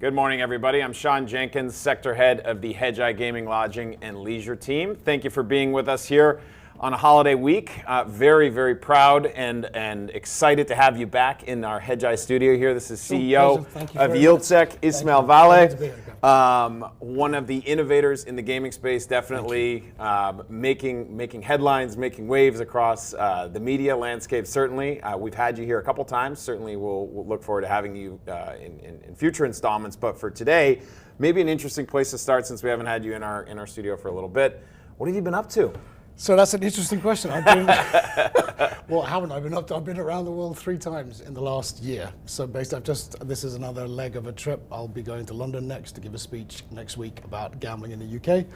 Good morning, everybody. I'm Sean Jenkins, Sector Head of the Hedgeye Gaming, Lodging, and Leisure team. Thank you for being with us here on a holiday week. Very, very proud and excited to have you back in our Hedgeye studio here. This is CEO of Yield Sec, Ismail Vale. One of the innovators in the gaming space, definitely making headlines, making waves across the media landscape, certainly. We've had you here a couple times. Certainly we'll look forward to having you in future installments. But for today, maybe an interesting place to start since we haven't had you in our studio for a little bit. What have you been up to? So that's an interesting question. Well, haven't I been up to? I've been around the world 3 times in the last year. So basically, this is another leg of a trip. I'll be going to London next to give a speech next week about gambling in the UK.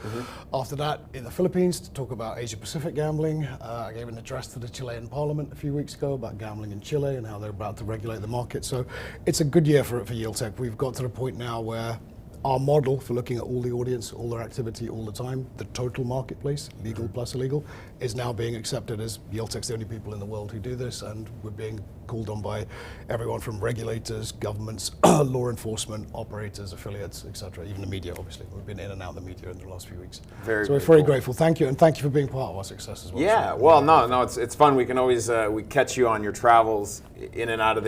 After that, in the Philippines to talk about Asia Pacific gambling. I gave an address to the Chilean Parliament a few weeks ago about gambling in Chile and how they're about to regulate the market. So it's a good year for Yield Sec. We've got to the point now where our model for looking at all the audience, all their activity all the time, the total marketplace, legal plus illegal, is now being accepted as Yield Sec's the only people in the world who do this, and we're being called on by everyone from regulators, governments, law enforcement, operators, affiliates, etc., even the media, obviously. We've been in and out of the media in the last few weeks. So we're very grateful. Thank you, and thank you for being part of our success as well. Yeah, well, no, it's fun. We can always we catch you on your travels in and out of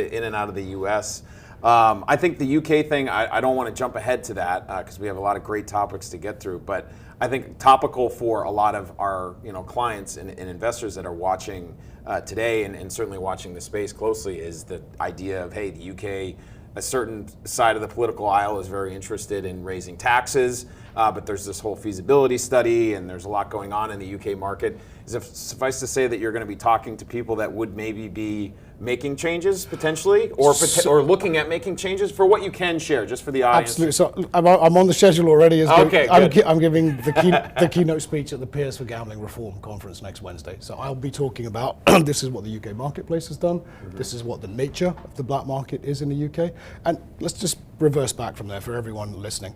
the US. I think the UK thing, I don't want to jump ahead to that because we have a lot of great topics to get through, but I think topical for a lot of our clients and investors that are watching today and certainly watching the space closely is the idea of, hey, the UK, a certain side of the political aisle is very interested in raising taxes, but there's this whole feasibility study and there's a lot going on in the UK market. Is it suffice to say that you're going to be talking to people that would maybe be making changes potentially, or looking at making changes, for what you can share, just for the audience? Absolutely. So I'm on the schedule already. Okay, I'm giving the keynote speech at the Peers for Gambling Reform Conference next Wednesday. So I'll be talking about this is what the UK marketplace has done. This is what the nature of the black market is in the UK. And let's just reverse back from there for everyone listening.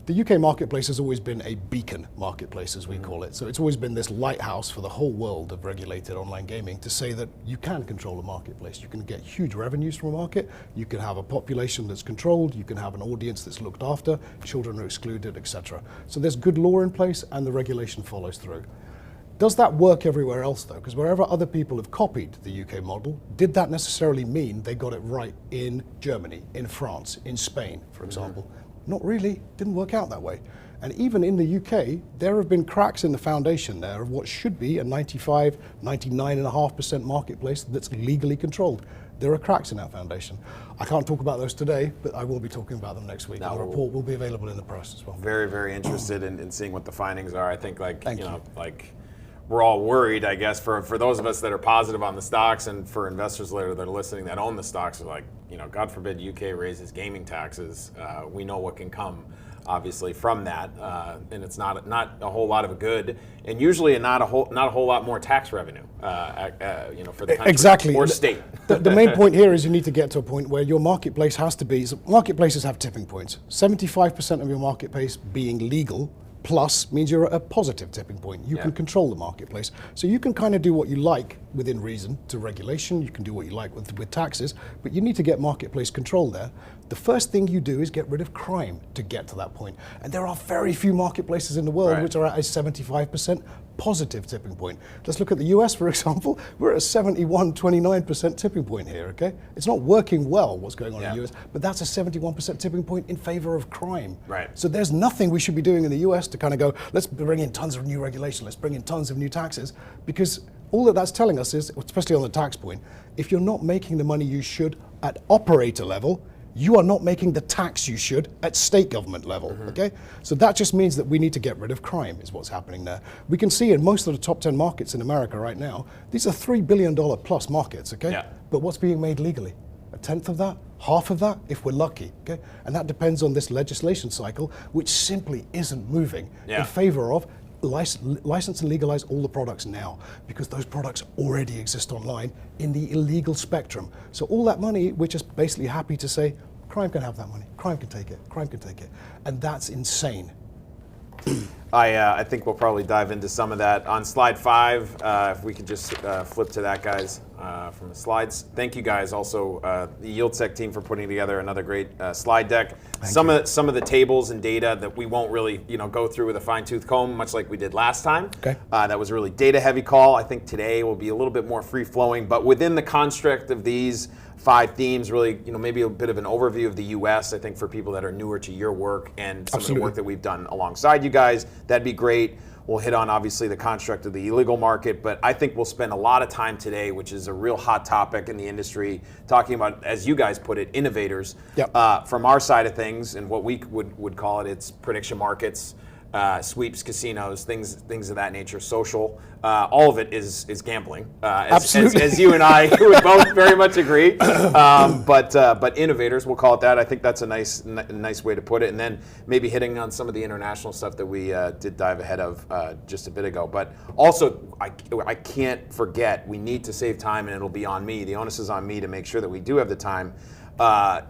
The UK marketplace has always been a beacon marketplace, as we call it. So it's always been this lighthouse for the whole world of regulated online gaming to say that you can control a marketplace. You can get huge revenues from a market. You can have a population that's controlled. You can have an audience that's looked after. Children are excluded, etc. So there's good law in place and the regulation follows through. Does that work everywhere else, though? Because wherever other people have copied the UK model, did that necessarily mean they got it right in Germany, in France, in Spain, for example? Not really, didn't work out that way. And even in the UK, there have been cracks in the foundation there of what should be a 95, 99.5% marketplace that's legally controlled. There are cracks in that foundation. I can't talk about those today, but I will be talking about them next week. The report will be available in the press as well. Very, very interested in seeing what the findings are. I think we're all worried, I guess, for those of us that are positive on the stocks and for investors later that are listening that own the stocks are like, God forbid UK raises gaming taxes. We know what can come, obviously, from that, and it's not a whole lot of good, and usually not a whole lot more tax revenue, for the country exactly. Or state. The main point here is you need to get to a point where your marketplace has to be. So marketplaces have tipping points. 75% of your marketplace being legal plus means you're at a positive tipping point. You can control the marketplace. So you can kind of do what you like within reason to regulation. You can do what you like with taxes, but you need to get marketplace control there. The first thing you do is get rid of crime to get to that point. And there are very few marketplaces in the world which are at a 75% positive tipping point. Let's look at the US, for example. We're at a 71-29% tipping point here, okay? It's not working well, what's going on in the US, but that's a 71% tipping point in favor of crime. Right. So there's nothing we should be doing in the US to kind of go, let's bring in tons of new regulation, let's bring in tons of new taxes, because all that that's telling us is, especially on the tax point, if you're not making the money you should at operator level, you are not making the tax you should at state government level, okay? So that just means that we need to get rid of crime is what's happening there. We can see in most of the top 10 markets in America right now, these are $3 billion plus markets, okay? Yeah. But what's being made legally? A tenth of that? Half of that, if we're lucky, okay? And that depends on this legislation cycle, which simply isn't moving in favor of license and legalize all the products now, because those products already exist online in the illegal spectrum. So all that money, we're just basically happy to say, crime can have that money, crime can take it, crime can take it. And that's insane. I think we'll probably dive into some of that. On slide 5, if we could just flip to that, guys, from the slides. Thank you guys also, the Yield Sec team, for putting together another great slide deck. Some of the tables and data that we won't really go through with a fine-tooth comb, much like we did last time. Okay. That was a really data-heavy call. I think today will be a little bit more free-flowing, but within the construct of these 5 themes, really, maybe a bit of an overview of the U.S., I think, for people that are newer to your work and some of the work that we've done alongside you guys. That'd be great. We'll hit on, obviously, the construct of the illegal market, but I think we'll spend a lot of time today, which is a real hot topic in the industry, talking about, as you guys put it, innovators. Yep. From our side of things, and what we would call it, it's prediction markets, sweeps, casinos, things of that nature, social. All of it is gambling, Absolutely. as you and I would both very much agree. But innovators, we'll call it that. I think that's a nice way to put it. And then maybe hitting on some of the international stuff that we did dive ahead of just a bit ago. But also, I can't forget, we need to save time, and it'll be on me. The onus is on me to make sure that we do have the time.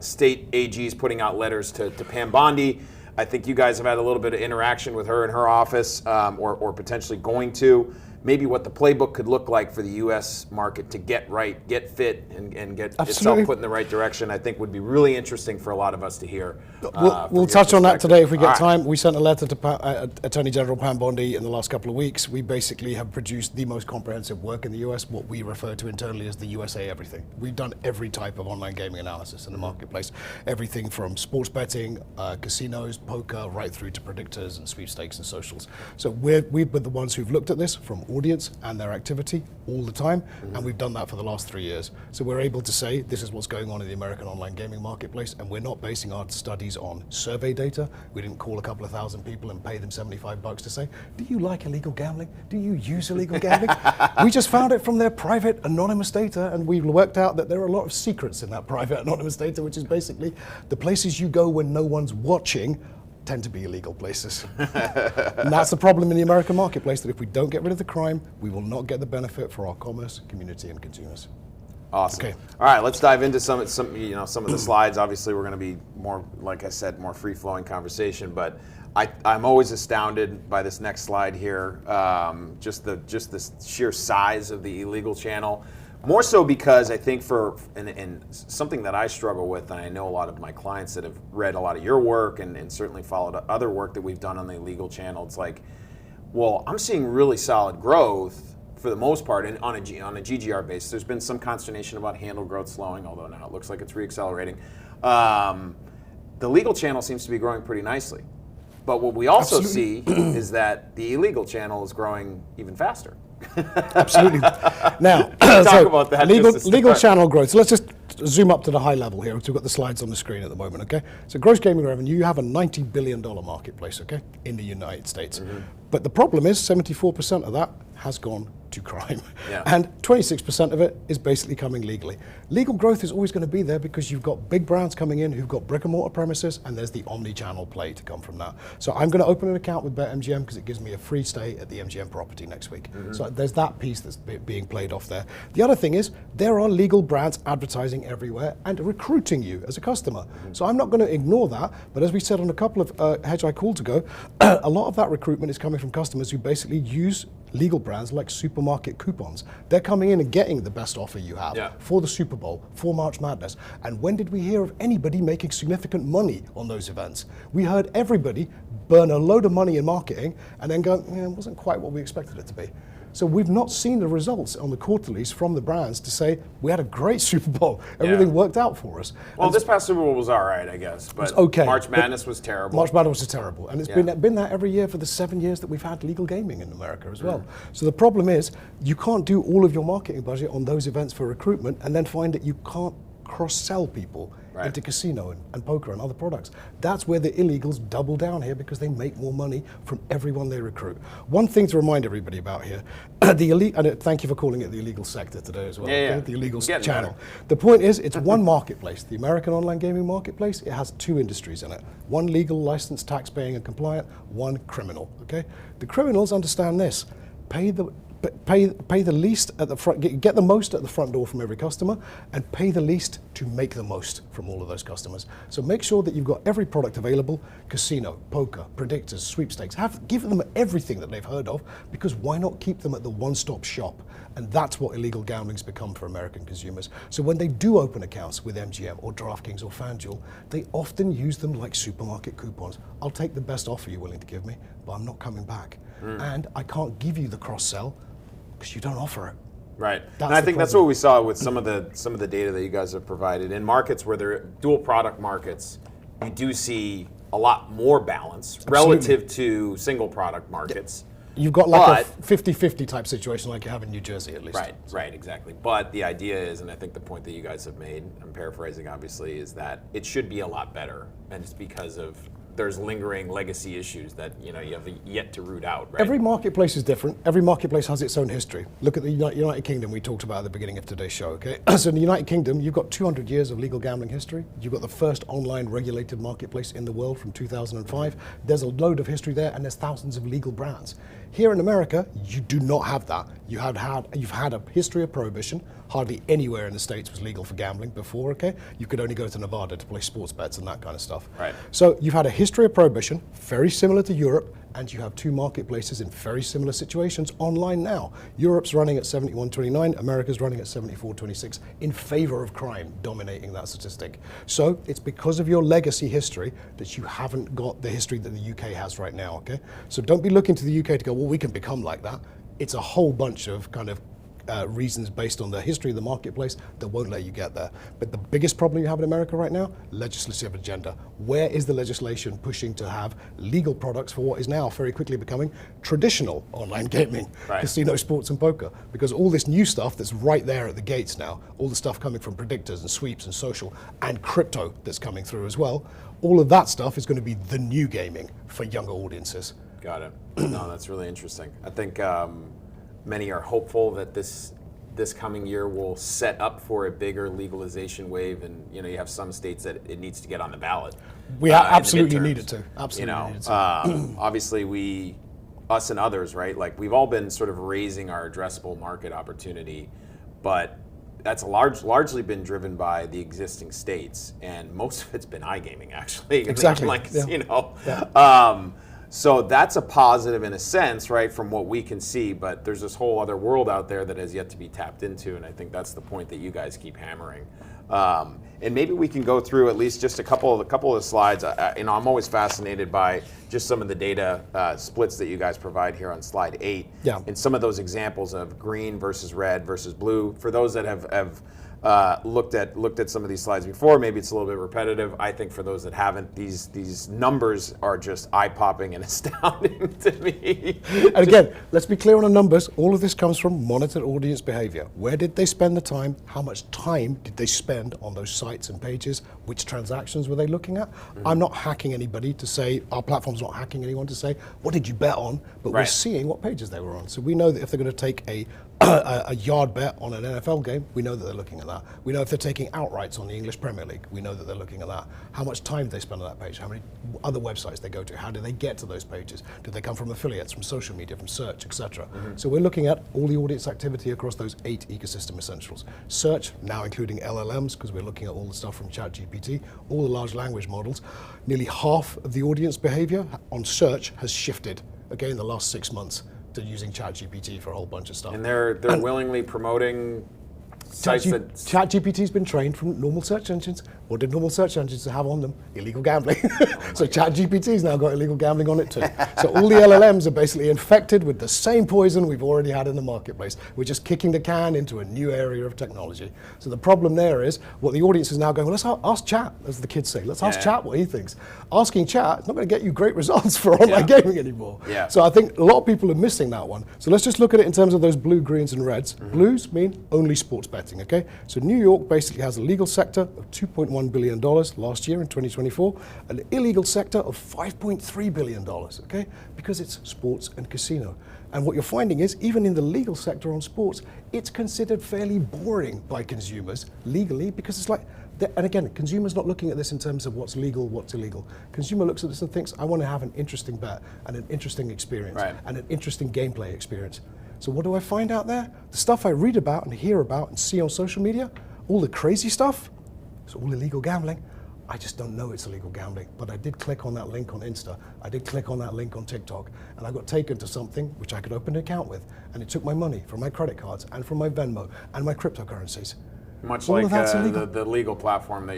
State AGs putting out letters to Pam Bondi. I think you guys have had a little bit of interaction with her in her office, or potentially going to. Maybe what the playbook could look like for the U.S. market to get right, get fit, and get itself put in the right direction, I think would be really interesting for a lot of us to hear. We'll touch on that today if we get time. We sent a letter to Attorney General Pam Bondi in the last couple of weeks. We basically have produced the most comprehensive work in the U.S., what we refer to internally as the USA Everything. We've done every type of online gaming analysis in the marketplace. Everything from sports betting, casinos, poker, right through to predictors and sweepstakes and socials. So we've been the ones who've looked at this from audience and their activity all the time, and we've done that for the last 3 years. So we're able to say this is what's going on in the American online gaming marketplace, and we're not basing our studies on survey data. We didn't call a couple of thousand people and pay them $75 to say, do you like illegal gambling? Do you use illegal gambling? We just found it from their private anonymous data, and we've worked out that there are a lot of secrets in that private anonymous data, which is basically the places you go when no one's watching tend to be illegal places. And that's the problem in the American marketplace, that if we don't get rid of the crime, we will not get the benefit for our commerce, community, and consumers. Awesome. Okay. All right, let's dive into some of the slides. Obviously, we're going to be more, like I said, more free-flowing conversation, but I'm always astounded by this next slide here, just the sheer size of the illegal channel. More so because I think and something that I struggle with, and I know a lot of my clients that have read a lot of your work and certainly followed other work that we've done on the illegal channel, it's like, well, I'm seeing really solid growth for the most part, and on a GGR basis. There's been some consternation about handle growth slowing, although now it looks like it's reaccelerating. The legal channel seems to be growing pretty nicely. But what we also see is that the illegal channel is growing even faster. Absolutely. Now, talk about that. Legal channel growth. So let's just zoom up to the high level here. So we've got the slides on the screen at the moment, okay? So gross gaming revenue, you have a $90 billion marketplace, okay, in the United States. But the problem is 74% of that has gone to crime. Yeah. And 26% of it is basically coming legally. Legal growth is always going to be there because you've got big brands coming in who've got brick and mortar premises, and there's the omni-channel play to come from that. So I'm going to open an account with BetMGM because it gives me a free stay at the MGM property next week. So there's that piece that's being played off there. The other thing is there are legal brands advertising everywhere and recruiting you as a customer. So I'm not going to ignore that, but as we said on a couple of Hedgeye calls ago, a lot of that recruitment is coming from customers who basically use legal brands like supermarket coupons. They're coming in and getting the best offer you have for the Super Bowl, for March Madness. And when did we hear of anybody making significant money on those events? We heard everybody burn a load of money in marketing and then go, it wasn't quite what we expected it to be. So we've not seen the results on the quarterlies from the brands to say, we had a great Super Bowl. Everything worked out for us. Well, and this past Super Bowl was all right, I guess. But okay. March Madness was terrible. March Madness was terrible. And it's been that every year for the 7 years that we've had legal gaming in America as well. So the problem is, you can't do all of your marketing budget on those events for recruitment and then find that you can't cross-sell people into casino and poker and other products. That's where the illegals double down here because they make more money from everyone they recruit. One thing to remind everybody about here, the elite, and thank you for calling it the illegal sector today as well, the illegal channel. The point is, it's one marketplace. The American online gaming marketplace, it has two industries in it. One legal, licensed, tax-paying and compliant, one criminal, okay? The criminals understand this. Pay pay the least at the front, get the most at the front door from every customer, and pay the least to make the most from all of those customers. So make sure that you've got every product available: casino, poker, predictors, sweepstakes. Give them everything that they've heard of, because why not keep them at the one-stop shop? And that's what illegal gambling's become for American consumers. So when they do open accounts with MGM or DraftKings or FanDuel, they often use them like supermarket coupons. I'll take the best offer you're willing to give me, but I'm not coming back. And I can't give you the cross-sell because you don't offer it. Right, and I think that's what we saw with some of the data that you guys have provided. In markets where they're dual product markets, you do see a lot more balance relative to single product markets. You've got like a 50-50 type situation like you have in New Jersey, at least. Right, exactly. But the idea is, and I think the point that you guys have made, I'm paraphrasing obviously, is that it should be a lot better, and it's because of there's lingering legacy issues that you have yet to root out. Right? Every marketplace is different. Every marketplace has its own history. Look at the United Kingdom we talked about at the beginning of today's show. Okay, so in the United Kingdom, you've got 200 years of legal gambling history. You've got the first online regulated marketplace in the world from 2005. There's a load of history there, and there's thousands of legal brands. Here in America, you do not have that. You've had a history of prohibition. Hardly anywhere in the States was legal for gambling before, okay? You could only go to Nevada to play sports bets and that kind of stuff. Right. So you've had a history of prohibition, very similar to Europe, and you have two marketplaces in very similar situations online now. Europe's running at 71.29, America's running at 74.26 in favor of crime, dominating that statistic. So it's because of your legacy history that you haven't got the history that the UK has right now, okay? So don't be looking to the UK to go, well, we can become like that. It's a whole bunch of kind of reasons based on the history of the marketplace that won't let you get there. But the biggest problem you have in America right now, legislative agenda. Where is the legislation pushing to have legal products for what is now very quickly becoming traditional online gaming, casino, sports and poker? Because all this new stuff that's right there at the gates now, all the stuff coming from predictors and sweeps and social and crypto that's coming through as well, all of that stuff is going to be the new gaming for younger audiences. Got it. No, that's really interesting. I think many are hopeful that this coming year will set up for a bigger legalization wave, and you have some states that it needs to get on the ballot. We absolutely need it to. Absolutely need it to. Obviously, us and others, right? Like we've all been sort of raising our addressable market opportunity, but that's largely been driven by the existing states, and most of it's been iGaming actually. Exactly. So that's a positive in a sense, right, from what we can see, but there's this whole other world out there that has yet to be tapped into, and I think that's the point that you guys keep hammering. And maybe we can go through at least just a couple of slides. I'm always fascinated by just some of the data splits that you guys provide here on slide 8. Yeah. And some of those examples of green versus red versus blue. For those that have looked at some of these slides before, maybe it's a little bit repetitive. I think for those that haven't, these numbers are just eye-popping and astounding to me. And again, let's be clear on the numbers. All of this comes from monitored audience behavior. Where did they spend the time? How much time did they spend on those sites and pages? Which transactions were they looking at? I'm not hacking anybody to say, our platform's not hacking anyone to say, what did you bet on? But we're seeing what pages they were on. So we know that if they're going to take a yard bet on an NFL game, we know that they're looking at that. We know if they're taking outrights on the English Premier League, we know that they're looking at that. How much time do they spend on that page? How many other websites they go to? How do they get to those pages? Do they come from affiliates, from social media, from search, etc.? So we're looking at all the audience activity across those 8 ecosystem essentials. Search, now including LLMs, because we're looking at all the stuff from ChatGPT, all the large language models. Nearly half of the audience behavior on search has shifted, again, in the last 6 months, to using ChatGPT for a whole bunch of stuff. And they're willingly promoting sites that... ChatGPT's been trained from normal search engines. What did normal search engines have on them? Illegal gambling. So ChatGPT's now got illegal gambling on it too. So all the LLMs are basically infected with the same poison we've already had in the marketplace. We're just kicking the can into a new area of technology. So the problem there is, what the audience is now going, well, let's ask Chat, as the kids say. Let's ask Chat what he thinks. Asking Chat is not going to get you great results for online gaming anymore. So I think a lot of people are missing that one. So let's just look at it in terms of those blue, greens, and reds. Blues mean only sports betting, okay? So New York basically has a legal sector of $2.1 billion last year in 2024, an illegal sector of $5.3 billion, okay? Because it's sports and casino. And what you're finding is, even in the legal sector on sports, it's considered fairly boring by consumers legally, because it's like, and again, consumer's not looking at this in terms of what's legal, what's illegal. Consumer looks at this and thinks, I want to have an interesting bet and an interesting experience and an interesting gameplay experience. So what do I find out there? The stuff I read about and hear about and see on social media, all the crazy stuff, it's all illegal gambling. I just don't know it's illegal gambling, but I did click on that link on Insta. I did click on that link on TikTok, and I got taken to something which I could open an account with, and it took my money from my credit cards and from my Venmo and my cryptocurrencies. Much All like of that's illegal. the legal platform that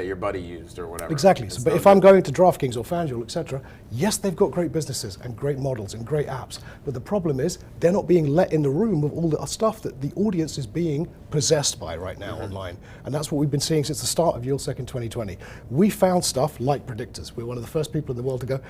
your buddy used or whatever. Exactly. It's So, but no if I'm good. going to DraftKings or FanDuel, etc., yes, they've got great businesses and great models and great apps. But the problem is they're not being let in the room of all the stuff that the audience is being possessed by right now online. And that's what we've been seeing since the start of Yield Sec in 2020. We found stuff like predictors. We're one of the first people in the world to go,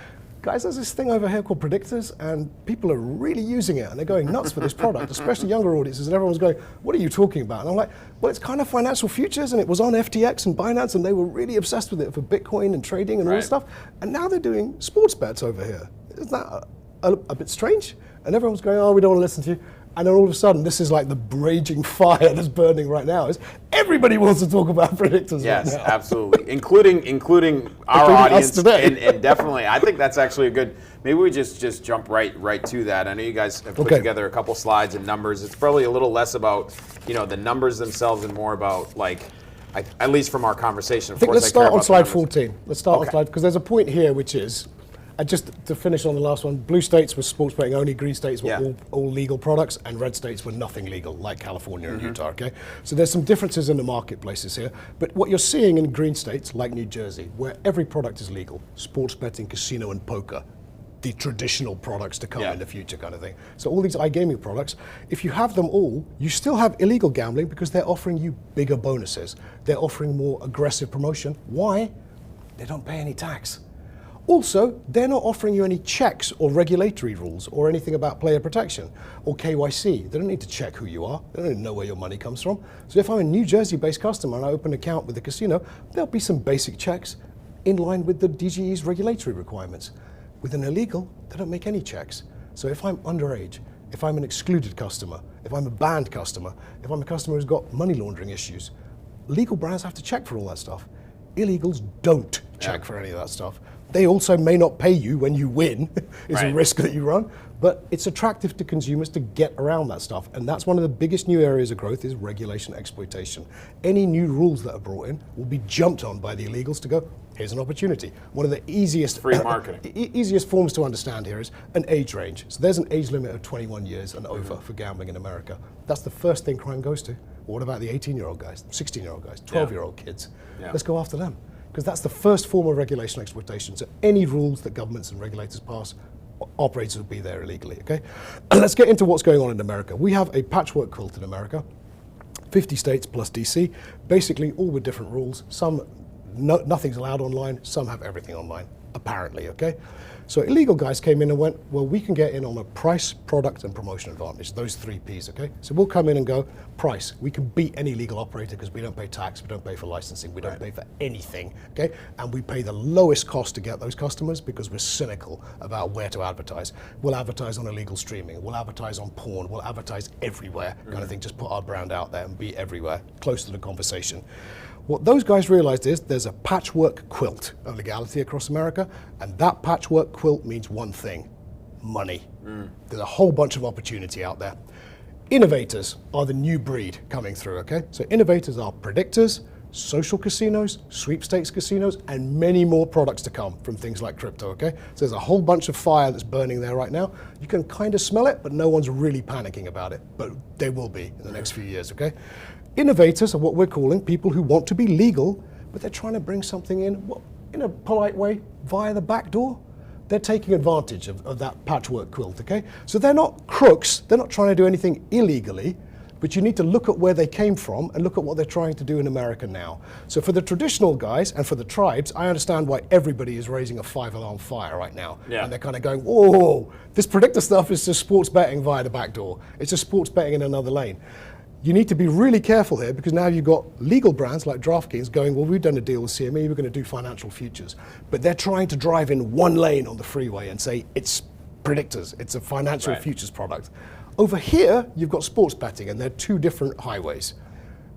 guys, there's this thing over here called predictors, and people are really using it, and they're going nuts for this product, especially younger audiences, and everyone's going, what are you talking about? And I'm like, well, it's kind of financial futures, and it was on FTX and Binance, and they were really obsessed with it for Bitcoin and trading and all this stuff, and now they're doing sports bets over here. Isn't that a bit strange? And everyone's going, oh, we don't want to listen to you. And then all of a sudden, this is like the raging fire that's burning right now. Is everybody wants to talk about predictors Yes, right now. absolutely, including our Including audience us today. and definitely. I think that's actually a good. Maybe we just jump right to that. I know you guys have put Okay. together a couple slides and numbers. It's probably a little less about the numbers themselves and more about at least from our conversation. Of I think course, let's I care start on about the slide numbers. 14. Let's start on Okay. slide, because there's a point here which is, just to finish on the last one, blue states were sports betting only, green states were Yeah. all legal products, and red states were nothing legal, like California and Utah, okay? So there's some differences in the marketplaces here, but what you're seeing in green states, like New Jersey, where every product is legal, sports betting, casino, and poker, the traditional products to come Yeah. in the future kind of thing. So all these iGaming products, if you have them all, you still have illegal gambling because they're offering you bigger bonuses. They're offering more aggressive promotion. Why? They don't pay any tax. Also, they're not offering you any checks or regulatory rules or anything about player protection or KYC. They don't need to check who you are. They don't even know where your money comes from. So if I'm a New Jersey-based customer and I open an account with the casino, there'll be some basic checks in line with the DGE's regulatory requirements. With an illegal, they don't make any checks. So if I'm underage, if I'm an excluded customer, if I'm a banned customer, if I'm a customer who's got money laundering issues, legal brands have to check for all that stuff. Illegals don't check for any of that stuff. They also may not pay you when you win, is a Right. risk that you run, but it's attractive to consumers to get around that stuff. And that's one of the biggest new areas of growth is regulation exploitation. Any new rules that are brought in will be jumped on by the illegals to go, here's an opportunity. One of the easiest Free marketing. easiest forms to understand here is an age range. So there's an age limit of 21 years and over for gambling in America. That's the first thing crime goes to. What about the 18-year-old guys, 16-year-old guys, 12-year-old kids? Yeah. Let's go after them. Because that's the first form of regulation exploitation. So any rules that governments and regulators pass, operators will be there illegally, okay? Let's get into what's going on in America. We have a patchwork quilt in America, 50 states plus DC, basically all with different rules. Some, nothing's allowed online, some have everything online, apparently, okay? So illegal guys came in and went, well, we can get in on a price, product, and promotion advantage, those three Ps, okay? So we'll come in and go, price. We can beat any legal operator because we don't pay tax, we don't pay for licensing, we don't pay for anything, okay? And we pay the lowest cost to get those customers because we're cynical about where to advertise. We'll advertise on illegal streaming, we'll advertise on porn, we'll advertise everywhere, kind of thing, just put our brand out there and be everywhere, close to the conversation. What those guys realized is there's a patchwork quilt of legality across America, and that patchwork quilt means one thing, money. There's a whole bunch of opportunity out there. Innovators are the new breed coming through, okay? So innovators are predictors, social casinos, sweepstakes casinos, and many more products to come from things like crypto, okay? So there's a whole bunch of fire that's burning there right now. You can kind of smell it, but no one's really panicking about it, but they will be in the next few years, okay? Innovators are what we're calling people who want to be legal, but they're trying to bring something in a polite way via the back door. They're taking advantage of that patchwork quilt, okay? So they're not crooks, they're not trying to do anything illegally, but you need to look at where they came from and look at what they're trying to do in America now. So for the traditional guys and for the tribes, I understand why everybody is raising a 5-alarm fire right now. Yeah. And they're kind of going, whoa, this predictor stuff is just sports betting via the back door. It's just sports betting in another lane. You need to be really careful here because now you've got legal brands like DraftKings going, well, we've done a deal with CME, we're going to do financial futures. But they're trying to drive in one lane on the freeway and say it's predictors, it's a financial futures product. Over here, you've got sports betting and they're two different highways.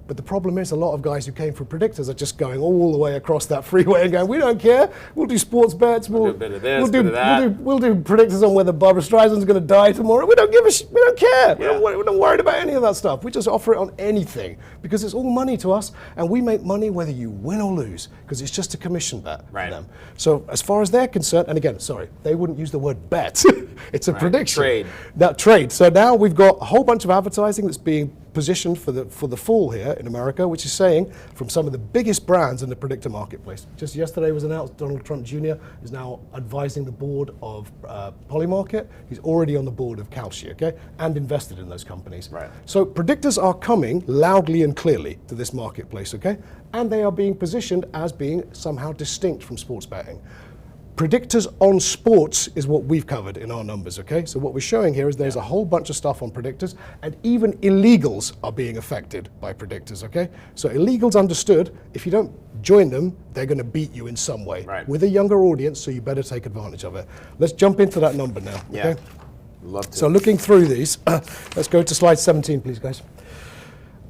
But the problem is a lot of guys who came from predictors are just going all the way across that freeway and going, we don't care. We'll do sports bets. We'll do a bit of this, bit of that. We'll do predictors on whether Barbara Streisand's going to die tomorrow. We don't give a we don't care. Yeah. We're not worried about any of that stuff. We just offer it on anything because it's all money to us, and we make money whether you win or lose because it's just a commission bet for them. So as far as they're concerned, and again, sorry, they wouldn't use the word bet. It's a prediction. Trade. That trade. So now we've got a whole bunch of advertising that's being positioned for the fall here in America, which is saying from some of the biggest brands in the predictor marketplace. Just yesterday was announced Donald Trump Jr. is now advising the board of Polymarket. He's already on the board of Kalshi, okay, and invested in those companies. Right. So predictors are coming loudly and clearly to this marketplace, okay, and they are being positioned as being somehow distinct from sports betting. Predictors on sports is what we've covered in our numbers, okay? So what we're showing here is there's a whole bunch of stuff on predictors, and even illegals are being affected by predictors, okay? So illegals understood, if you don't join them, they're gonna beat you in some way. Right. With a younger audience, so you better take advantage of it. Let's jump into that number now, okay? Love to. So looking through these, let's go to slide 17, please, guys.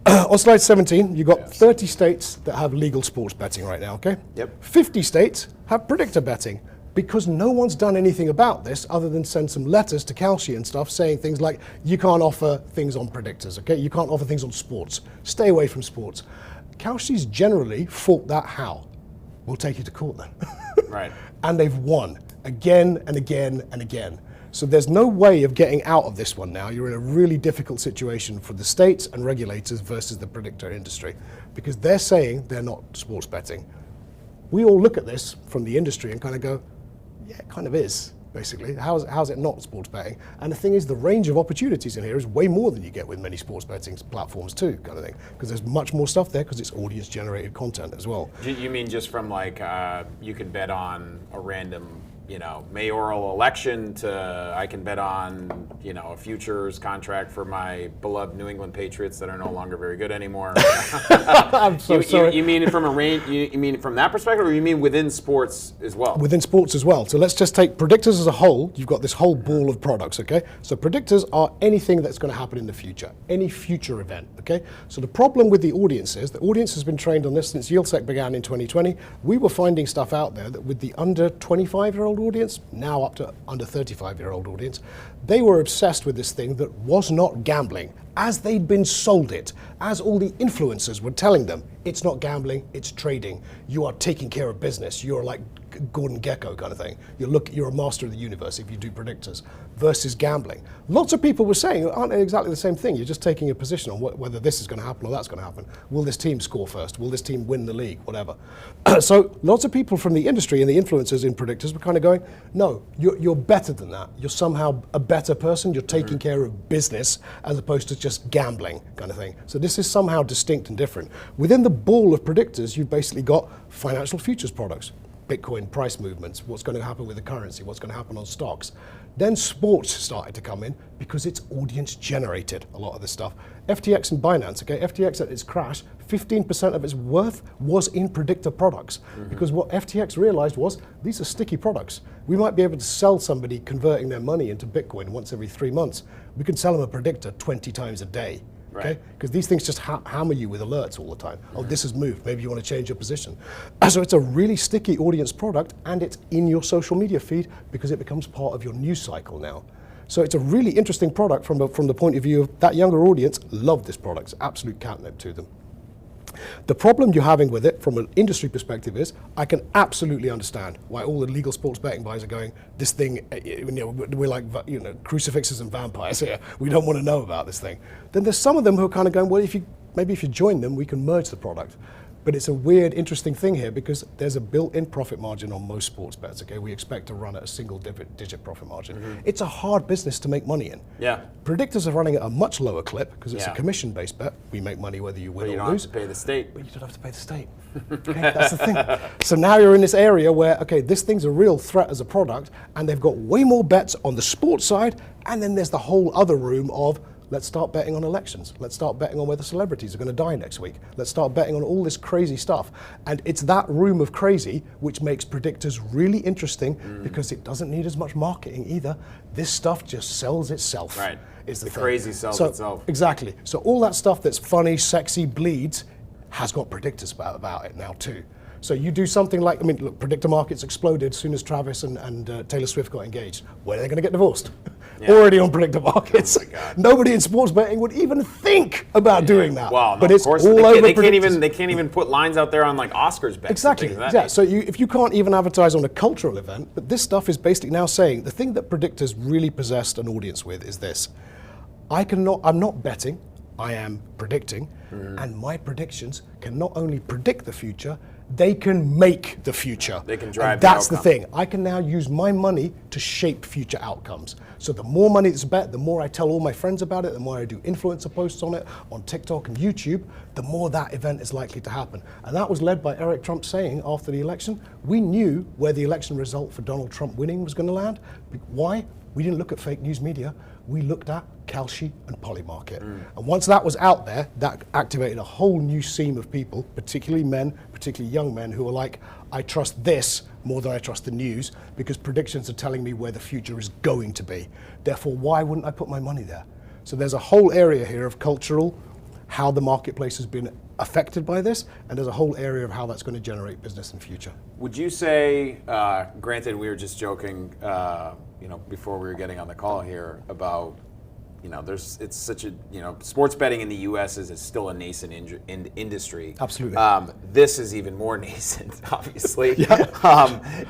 On slide 17, you've got 30 states that have legal sports betting right now, okay? Yep. 50 states have predictor betting. Because no one's done anything about this other than send some letters to Kalshi and stuff saying things like, you can't offer things on predictors, okay? You can't offer things on sports. Stay away from sports. Kalshi's generally fought that how? We'll take you to court then. Right. And they've won again and again and again. So there's no way of getting out of this one now. You're in a really difficult situation for the states and regulators versus the predictor industry because they're saying they're not sports betting. We all look at this from the industry and kind of go, yeah, it kind of is, basically. How's it not sports betting? And the thing is, the range of opportunities in here is way more than you get with many sports betting platforms too, kind of thing. Because there's much more stuff there because it's audience-generated content as well. You mean just from like, you could bet on a random, mayoral election to I can bet on, a futures contract for my beloved New England Patriots that are no longer very good anymore. I'm so sorry. You mean it from a range? You mean it from that perspective, or you mean within sports as well? Within sports as well. So let's just take predictors as a whole. You've got this whole ball of products, okay? So predictors are anything that's going to happen in the future, any future event, okay? So the problem with the audience is the audience has been trained on this since Yield Sec began in 2020. We were finding stuff out there that with the under 25-year-old audience, now up to under 35-year-old audience, they were obsessed with this thing that was not gambling, as they'd been sold it, as all the influencers were telling them, it's not gambling, it's trading. You are taking care of business. You're like Gordon Gekko kind of thing. You're a master of the universe if you do predictors versus gambling. Lots of people were saying, aren't they exactly the same thing? You're just taking a position on whether this is going to happen or that's going to happen. Will this team score first? Will this team win the league? Whatever. So lots of people from the industry and the influencers in predictors were kind of going, no, you're better than that. You're somehow a better person. You're taking care of business as opposed to just gambling kind of thing. So this is somehow distinct and different. Within the ball of predictors, you've basically got financial futures products. Bitcoin price movements, what's going to happen with the currency, what's going to happen on stocks. Then sports started to come in because it's audience generated, a lot of this stuff. FTX and Binance, okay, FTX at its crash, 15% of its worth was in predictor products. Because what FTX realized was, these are sticky products. We might be able to sell somebody converting their money into Bitcoin once every 3 months. We can sell them a predictor 20 times a day. Okay, because these things just hammer you with alerts all the time. Oh, this has moved. Maybe you want to change your position. So it's a really sticky audience product, and it's in your social media feed because it becomes part of your news cycle now. So it's a really interesting product from the point of view of that younger audience love this product. It's absolute catnip to them. The problem you're having with it from an industry perspective is, I can absolutely understand why all the legal sports betting buyers are going, this thing, we're like, crucifixes and vampires here. We don't want to know about this thing. Then there's some of them who are kind of going, well, maybe if you join them, we can merge the product. But it's a weird, interesting thing here because there's a built-in profit margin on most sports bets, okay? We expect to run at a single-digit profit margin. It's a hard business to make money in. Yeah. Predictors are running at a much lower clip because it's a commission-based bet. We make money whether you win or lose. You don't have to pay the state. But you don't have to pay the state. Okay, that's the thing. So now you're in this area where, okay, this thing's a real threat as a product, and they've got way more bets on the sports side, and then there's the whole other room of Let's start betting on elections. Let's start betting on whether celebrities are going to die next week. Let's start betting on all this crazy stuff. And it's that room of crazy which makes predictors really interesting because it doesn't need as much marketing either. This stuff just sells itself. Right. Is the thing. Crazy sells itself. Exactly. So all that stuff that's funny, sexy, bleeds has got predictors about it now too. So you do something like, I mean, look, predictor markets exploded as soon as Travis and Taylor Swift got engaged. When are they going to get divorced? Yeah. Already on predictor markets. Oh nobody in sports betting would even think about doing that. Well, no, but it's of course all over predictors. They can't even put lines out there on like Oscars bets. Exactly. Yeah. So if you can't even advertise on a cultural event, but this stuff is basically now saying the thing that predictors really possessed an audience with is this: I'm not betting, I am predicting, and my predictions can not only predict the future, they can make the future. They can drive. And that's the thing. I can now use my money to shape future outcomes. So the more money that's bet, the more I tell all my friends about it, the more I do influencer posts on it, on TikTok and YouTube, the more that event is likely to happen. And that was led by Eric Trump saying after the election, we knew where the election result for Donald Trump winning was going to land. Why? We didn't look at fake news media. We looked at Kalshi and Polymarket. And once that was out there, that activated a whole new seam of people, particularly men, particularly young men, who are like, I trust this more than I trust the news because predictions are telling me where the future is going to be. Therefore, why wouldn't I put my money there? So there's a whole area here of cultural, how the marketplace has been affected by this, and there's a whole area of how that's going to generate business in the future. Would you say, granted we were just joking, before we were getting on the call here about, it's such a, sports betting in the U.S. is still a nascent industry. Absolutely. This is even more nascent, obviously.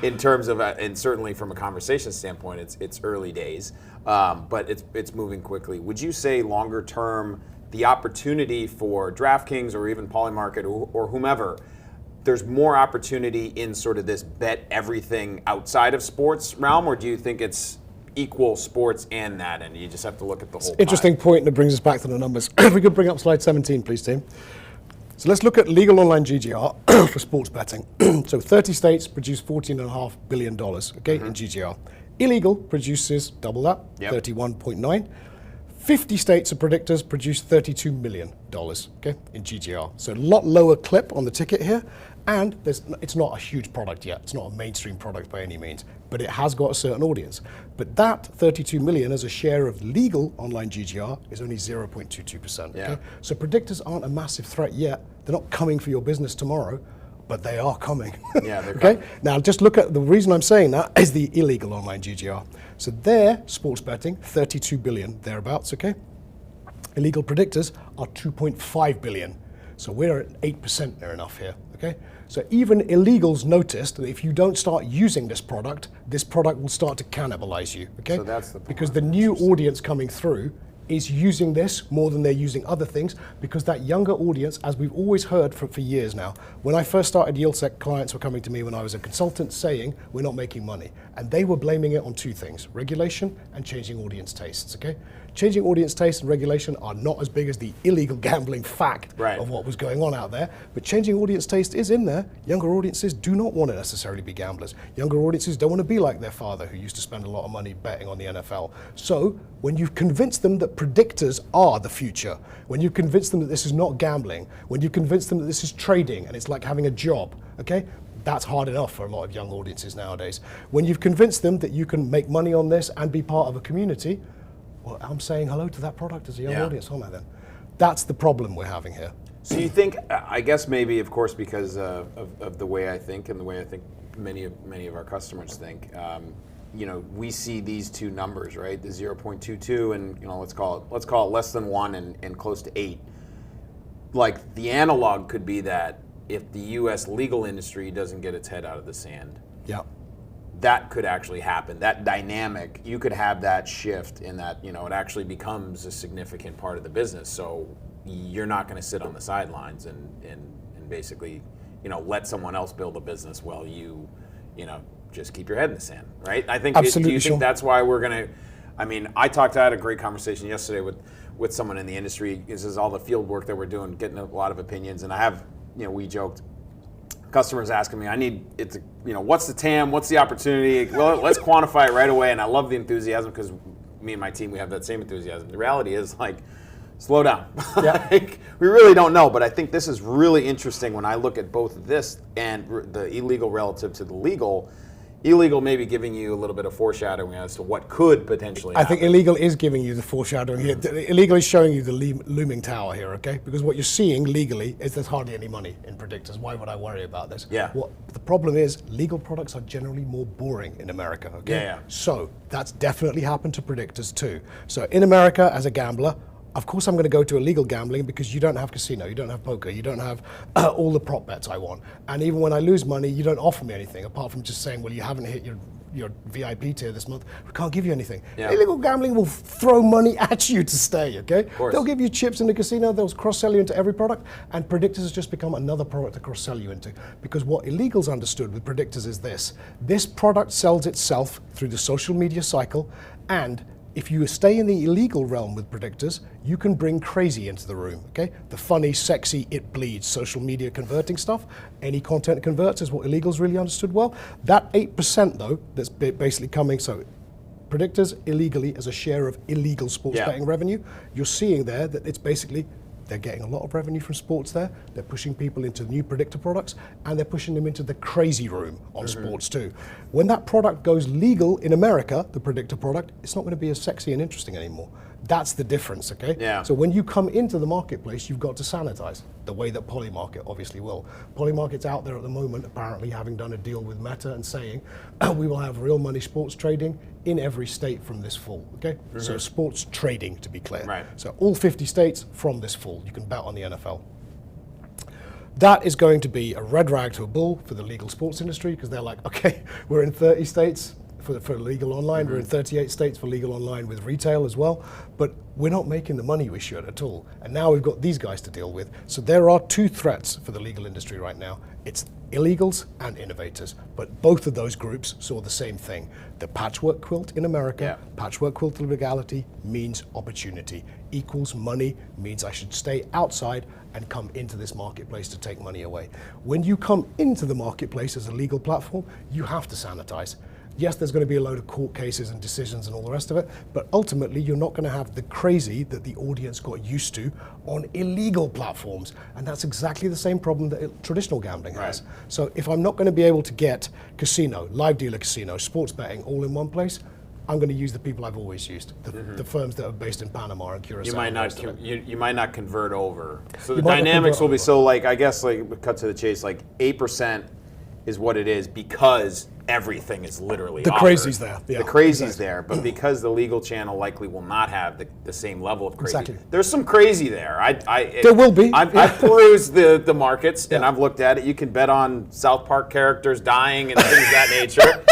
In terms of, and certainly from a conversation standpoint, it's early days, but it's moving quickly. Would you say longer term, the opportunity for DraftKings or even Polymarket or whomever, there's more opportunity in sort of this bet everything outside of sports realm, or do you think it's equal sports and that, and you just have to look at the whole Interesting point, and it brings us back to the numbers. If we could bring up slide 17, please, team. So let's look at legal online GGR for sports betting. So 30 states produce $14.5 billion, okay, in GGR. Illegal produces double that, 31.9. 50 states of predictors produce $32 million, okay, in GGR. So a lot lower clip on the ticket here, and it's not a huge product yet. It's not a mainstream product by any means, but it has got a certain audience. But that 32 million as a share of legal online GGR is only 0.22%. Okay? So predictors aren't a massive threat yet. They're not coming for your business tomorrow, but they are coming. Yeah, they're okay. coming. Now, just look at the reason I'm saying that is the illegal online GGR. So there, sports betting, 32 billion thereabouts. Okay. Illegal predictors are 2.5 billion. So we're at 8% near enough here. Okay. So even illegals noticed that if you don't start using this product will start to cannibalize you. Okay. So that's the point. Because the new audience coming through is using this more than they're using other things, because that younger audience, as we've always heard for years now, when I first started Yield Sec, clients were coming to me when I was a consultant saying, we're not making money. And they were blaming it on two things, regulation and changing audience tastes, okay? Changing audience tastes and regulation are not as big as the illegal gambling fact of what was going on out there, but changing audience taste is in there. Younger audiences do not want to necessarily be gamblers. Younger audiences don't want to be like their father who used to spend a lot of money betting on the NFL. So when you've convinced them that predictors are the future, when you've convinced them that this is not gambling, when you've convinced them that this is trading and it's like having a job, okay? That's hard enough for a lot of young audiences nowadays. When you've convinced them that you can make money on this and be part of a community, well, I'm saying hello to that product as a young audience, aren't I then? That's the problem we're having here. So you think, I guess maybe, of course, because of the way I think and the way I think many of our customers think, we see these two numbers, right? The 0.22 and let's call it less than 1 and close to 8. Like the analog could be that if the U.S. legal industry doesn't get its head out of the sand, that could actually happen. That dynamic, you could have that shift in that, it actually becomes a significant part of the business. So you're not going to sit on the sidelines and basically, let someone else build a business while you just keep your head in the sand, right? I think. Absolutely. Do you think that's why we're going to? I mean, I had a great conversation yesterday with someone in the industry. This is all the field work that we're doing, getting a lot of opinions, and I have, we joked. Customers asking me, what's the TAM? What's the opportunity? Well, let's quantify it right away. And I love the enthusiasm because me and my team, we have that same enthusiasm. The reality is like, slow down. Yeah. Like, we really don't know, but I think this is really interesting when I look at both this and the illegal relative to the legal. Illegal maybe giving you a little bit of foreshadowing as to what could potentially happen. I think illegal is giving you the foreshadowing here. Illegal is showing you the looming tower here, okay? Because what you're seeing legally is there's hardly any money in predictors. Why would I worry about this? Yeah. What the problem is, legal products are generally more boring in America, okay? Yeah. So that's definitely happened to predictors too. So in America, as a gambler, of course I'm going to go to illegal gambling because you don't have casino, you don't have poker, you don't have all the prop bets I want. And even when I lose money, you don't offer me anything apart from just saying, well, you haven't hit your VIP tier this month, we can't give you anything. Yeah. Illegal gambling will throw money at you to stay, okay? course. They'll give you chips in the casino, they'll cross-sell you into every product, and predictors has just become another product to cross-sell you into. Because what illegals understood with predictors is this product sells itself through the social media cycle, and if you stay in the illegal realm with predictors, you can bring crazy into the room, okay? The funny, sexy, it bleeds, social media converting stuff. Any content converts is what illegals really understood well. That 8% though, that's basically coming, so predictors illegally as a share of illegal sports betting revenue, you're seeing there that it's basically, they're getting a lot of revenue from sports there. They're pushing people into new predictor products, and they're pushing them into the crazy room on sports too. When that product goes legal in America, the predictor product, it's not going to be as sexy and interesting anymore. That's the difference, okay? Yeah. So when you come into the marketplace, you've got to sanitize the way that Polymarket obviously will. Polymarket's out there at the moment, apparently having done a deal with Meta and saying, we will have real money sports trading in every state from this fall, okay? So sports trading, to be clear. Right. So all 50 states from this fall, you can bet on the NFL. That is going to be a red rag to a bull for the legal sports industry, because they're like, okay, we're in 30 states for legal online, we're in 38 states for legal online with retail as well, but we're not making the money we should at all. And now we've got these guys to deal with. So there are two threats for the legal industry right now. It's illegals and innovators, but both of those groups saw the same thing. The patchwork quilt in America, patchwork quilt of legality means opportunity, equals money, means I should stay outside and come into this marketplace to take money away. When you come into the marketplace as a legal platform, you have to sanitize. Yes, there's going to be a load of court cases and decisions and all the rest of it, but ultimately you're not going to have the crazy that the audience got used to on illegal platforms. And that's exactly the same problem that traditional gambling has. Right. So if I'm not going to be able to get casino, live dealer casino, sports betting all in one place, I'm going to use the people I've always used, the firms that are based in Panama and Curacao. You might not convert over. So the dynamics will be so, like, I guess, like, cut to the chase, like 8% is what it is because everything is literally the offered. Crazy's there. Yeah, the crazy's exactly. there, but because the legal channel likely will not have the same level of crazy. Exactly. There's some crazy there. There will be. I've perused the markets and I've looked at it. You can bet on South Park characters dying and things of that nature.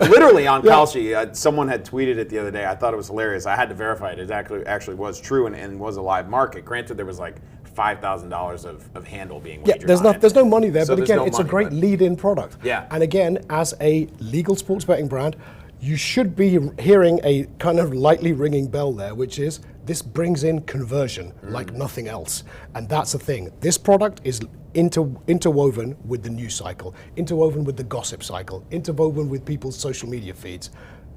Literally on Kalshi. Someone had tweeted it the other day. I thought it was hilarious. I had to verify it. It actually was true and was a live market. Granted, there was like $5,000 of handle being wagered there's no money there, So but again, no it's money, a great lead-in product. Yeah. And again, as a legal sports betting brand, you should be hearing a kind of lightly ringing bell there, which is this brings in conversion like nothing else. And that's the thing. This product is interwoven with the news cycle, interwoven with the gossip cycle, interwoven with people's social media feeds.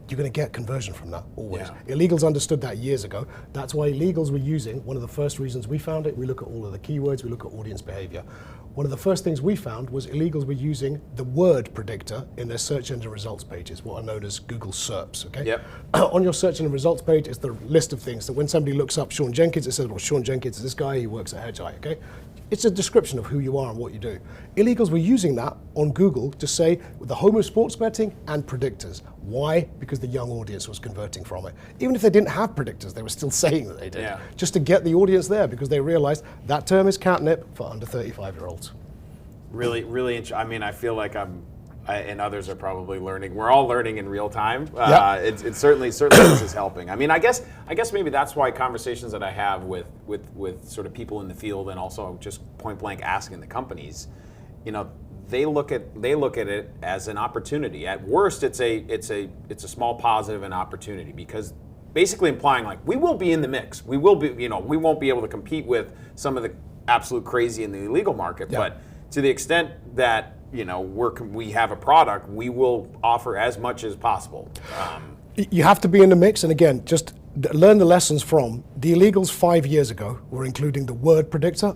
You're going to get conversion from that, always. Yeah. Illegals understood that years ago. That's why illegals were using, one of the first reasons we found it, we look at all of the keywords, we look at audience behavior. One of the first things we found was illegals were using the word predictor in their search engine results pages, what are known as Google SERPs, okay? Yep. On your search engine results page is the list of things that when somebody looks up Sean Jenkins, it says, well, Sean Jenkins is this guy, he works at Hedgeye, okay? It's a description of who you are and what you do. Illegals were using that on Google to say the home of sports betting and predictors. Why? Because the young audience was converting from it. Even if they didn't have predictors, they were still saying that they did. Yeah. Just to get the audience there because they realized that term is catnip for under 35-year-olds. Really, really interesting. I mean, I feel like and others are probably learning. We're all learning in real time. It's certainly this is helping. I mean, I guess maybe that's why conversations that I have with sort of people in the field and also just point blank asking the companies, you know, they look at it as an opportunity. At worst, it's a small positive and opportunity because basically implying like we will be in the mix. We will be, you know, we won't be able to compete with some of the absolute crazy in the illegal market, but to the extent that, you know, we have a product, we will offer as much as possible. You have to be in the mix, and again, just learn the lessons from the illegals 5 years ago were including the word predictor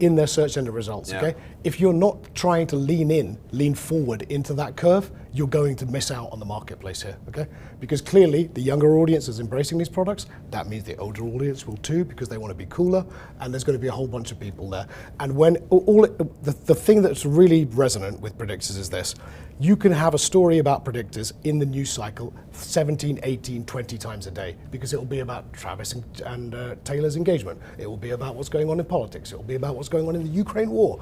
in their search engine results. Yeah. Okay, if you're not trying to lean forward into that curve, you're going to miss out on the marketplace here. Okay, because clearly the younger audience is embracing these products. That means the older audience will too, because they want to be cooler, and there's going to be a whole bunch of people there. And when the thing that's really resonant with predictors is this: you can have a story about predictors in the news cycle 17, 18, 20 times a day, because it will be about Travis and Taylor's engagement. It will be about what's going on in politics. It will be about what's going on in the Ukraine war.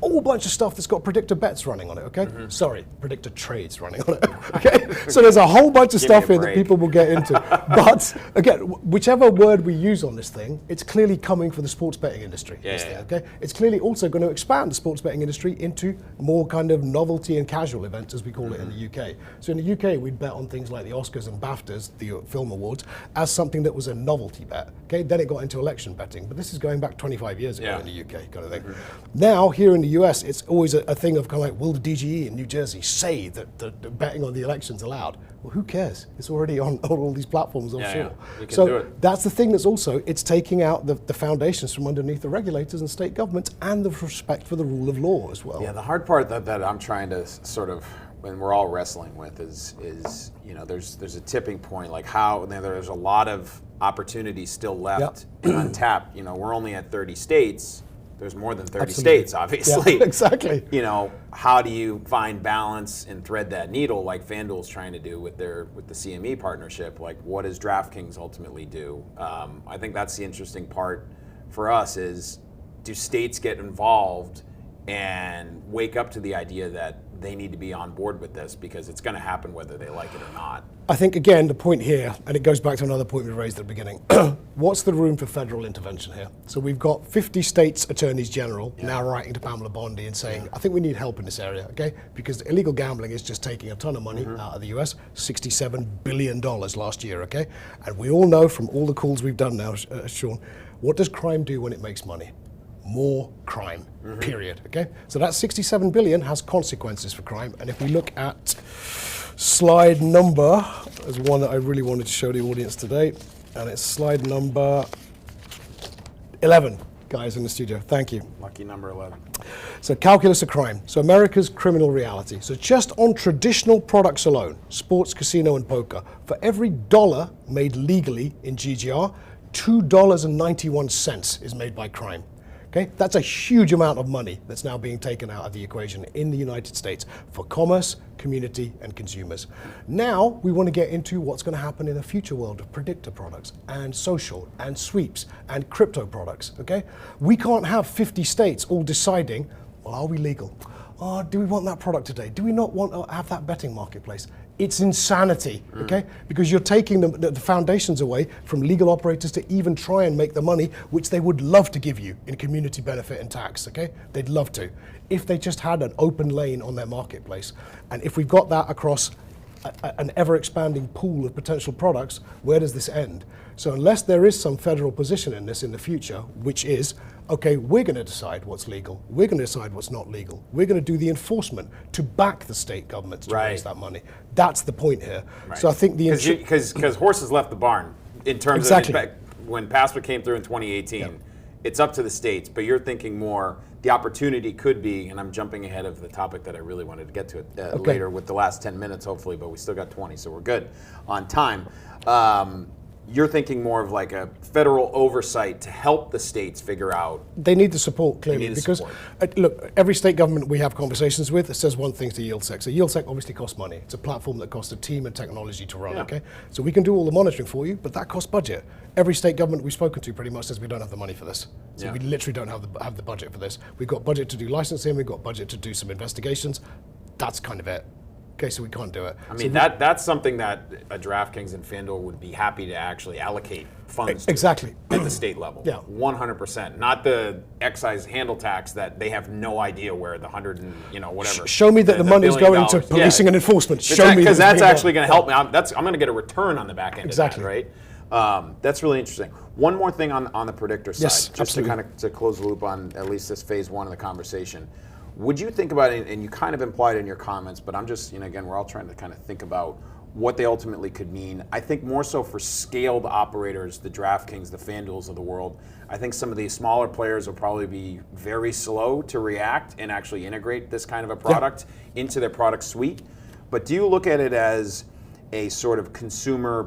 A whole bunch of stuff that's got predictor bets running on it, okay? Sorry, predictor trades running on it, okay? So there's a whole bunch of stuff here that people will get into. But again, whichever word we use on this thing, it's clearly coming from the sports betting industry, okay? It's clearly also going to expand the sports betting industry into more kind of novelty and casual events, as we call it in the UK. So in the UK, we'd bet on things like the Oscars and BAFTAs, the film awards, as something that was a novelty bet, okay? Then it got into election betting, but this is going back 25 years ago in the UK kind of thing. Now, here in the US, it's always a thing of kind of like, will the DGE in New Jersey say that the betting on the election's allowed? Well, who cares? It's already on all these platforms offshore. We can so do it. that's the thing that's also, it's taking out the foundations from underneath the regulators and state governments and the respect for the rule of law as well. Yeah, the hard part that I'm trying to sort of, and we're all wrestling with is you know, there's a tipping point, like how there's a lot of opportunities still left and untapped. You know, we're only at 30 states. There's more than 30 states, obviously. Yeah, exactly. You know, how do you find balance and thread that needle, like FanDuel's trying to do with the CME partnership? Like, what does DraftKings ultimately do? I think that's the interesting part for us is, do states get involved and wake up to the idea that they need to be on board with this, because it's going to happen whether they like it or not? I think, again, the point here, and it goes back to another point we raised at the beginning, what's the room for federal intervention here? So we've got 50 states attorneys general now writing to Pamela Bondi and saying, I think we need help in this area, okay? Because illegal gambling is just taking a ton of money out of the US, $67 billion last year, okay? And we all know from all the calls we've done now, Sean, what does crime do when it makes money? More crime, period, okay? So that 67 billion has consequences for crime. And if we look at slide number, there's one that I really wanted to show the audience today, and it's slide number 11, guys in the studio, thank you. Lucky number 11. So calculus of crime, so America's criminal reality. So just on traditional products alone, sports, casino, and poker, for every dollar made legally in GGR, $2.91 is made by crime. Okay, that's a huge amount of money that's now being taken out of the equation in the United States for commerce, community, and consumers. Now we want to get into what's going to happen in a future world of predictor products and social and sweeps and crypto products. Okay, we can't have 50 states all deciding, well, are we legal? Oh, do we want that product today? Do we not want to have that betting marketplace? It's insanity, okay? Because you're taking the foundations away from legal operators to even try and make the money which they would love to give you in community benefit and tax, okay? They'd love to. If they just had an open lane on their marketplace, and if we've got that across an ever-expanding pool of potential products, where does this end? So unless there is some federal position in this in the future, which is, okay, we're going to decide what's legal, we're going to decide what's not legal, we're going to do the enforcement to back the state governments to raise that money. That's the point here. So I think because horses left the barn in terms of when PASPA came through in 2018. It's up to the states, but you're thinking more, the opportunity could be, and I'm jumping ahead of the topic that I really wanted to get to later with the last 10 minutes, hopefully, but we still got 20, so we're good on time. You're thinking more of like a federal oversight to help the states figure out. They need the support, clearly, because look, every state government we have conversations with, it says one thing to Yield Sec. So Yield Sec obviously costs money. It's a platform that costs a team and technology to run, okay? So we can do all the monitoring for you, but that costs budget. Every state government we've spoken to pretty much says we don't have the money for this. So we literally don't have the budget for this. We've got budget to do licensing, we've got budget to do some investigations. That's kind of it. Okay, so we can't do it. I mean, that's something that a DraftKings and FanDuel would be happy to actually allocate funds to at the state level. 100%. Not the excise handle tax that they have no idea where the whatever. Show me that the money is going to policing and enforcement. Show me, because that's actually going to help me. I'm going to get a return on the back end of that, right? That's really interesting. One more thing on the predictor side, just to kind of to close the loop on at least this phase one of the conversation. Would you think about it, and you kind of implied in your comments, but I'm just, again, we're all trying to kind of think about what they ultimately could mean. I think more so for scaled operators, the DraftKings, the FanDuels of the world. I think some of these smaller players will probably be very slow to react and actually integrate this kind of a product into their product suite. But do you look at it as a sort of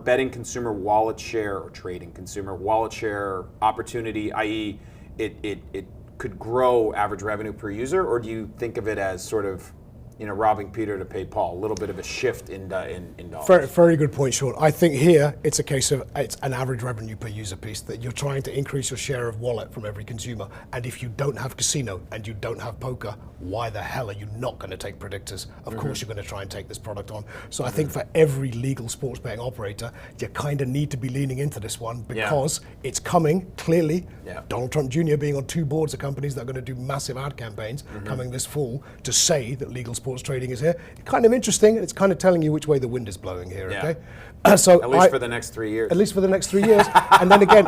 betting consumer wallet share or trading consumer wallet share opportunity, i.e. it could grow average revenue per user, or do you think of it as sort of robbing Peter to pay Paul, a little bit of a shift in dollars? Very, very good point, Sean. I think here it's a case of it's an average revenue per user piece, that you're trying to increase your share of wallet from every consumer. And if you don't have casino and you don't have poker, why the hell are you not going to take predictors? Of course you're going to try and take this product on. So I think for every legal sports betting operator, you kind of need to be leaning into this one because it's coming, clearly. Donald Trump Jr. being on 2 boards of companies that are going to do massive ad campaigns coming this fall to say that legal sports trading is here. It's kind of interesting, and it's kind of telling you which way the wind is blowing here, okay? So at least for the next 3 years. At least for the next 3 years. And then again,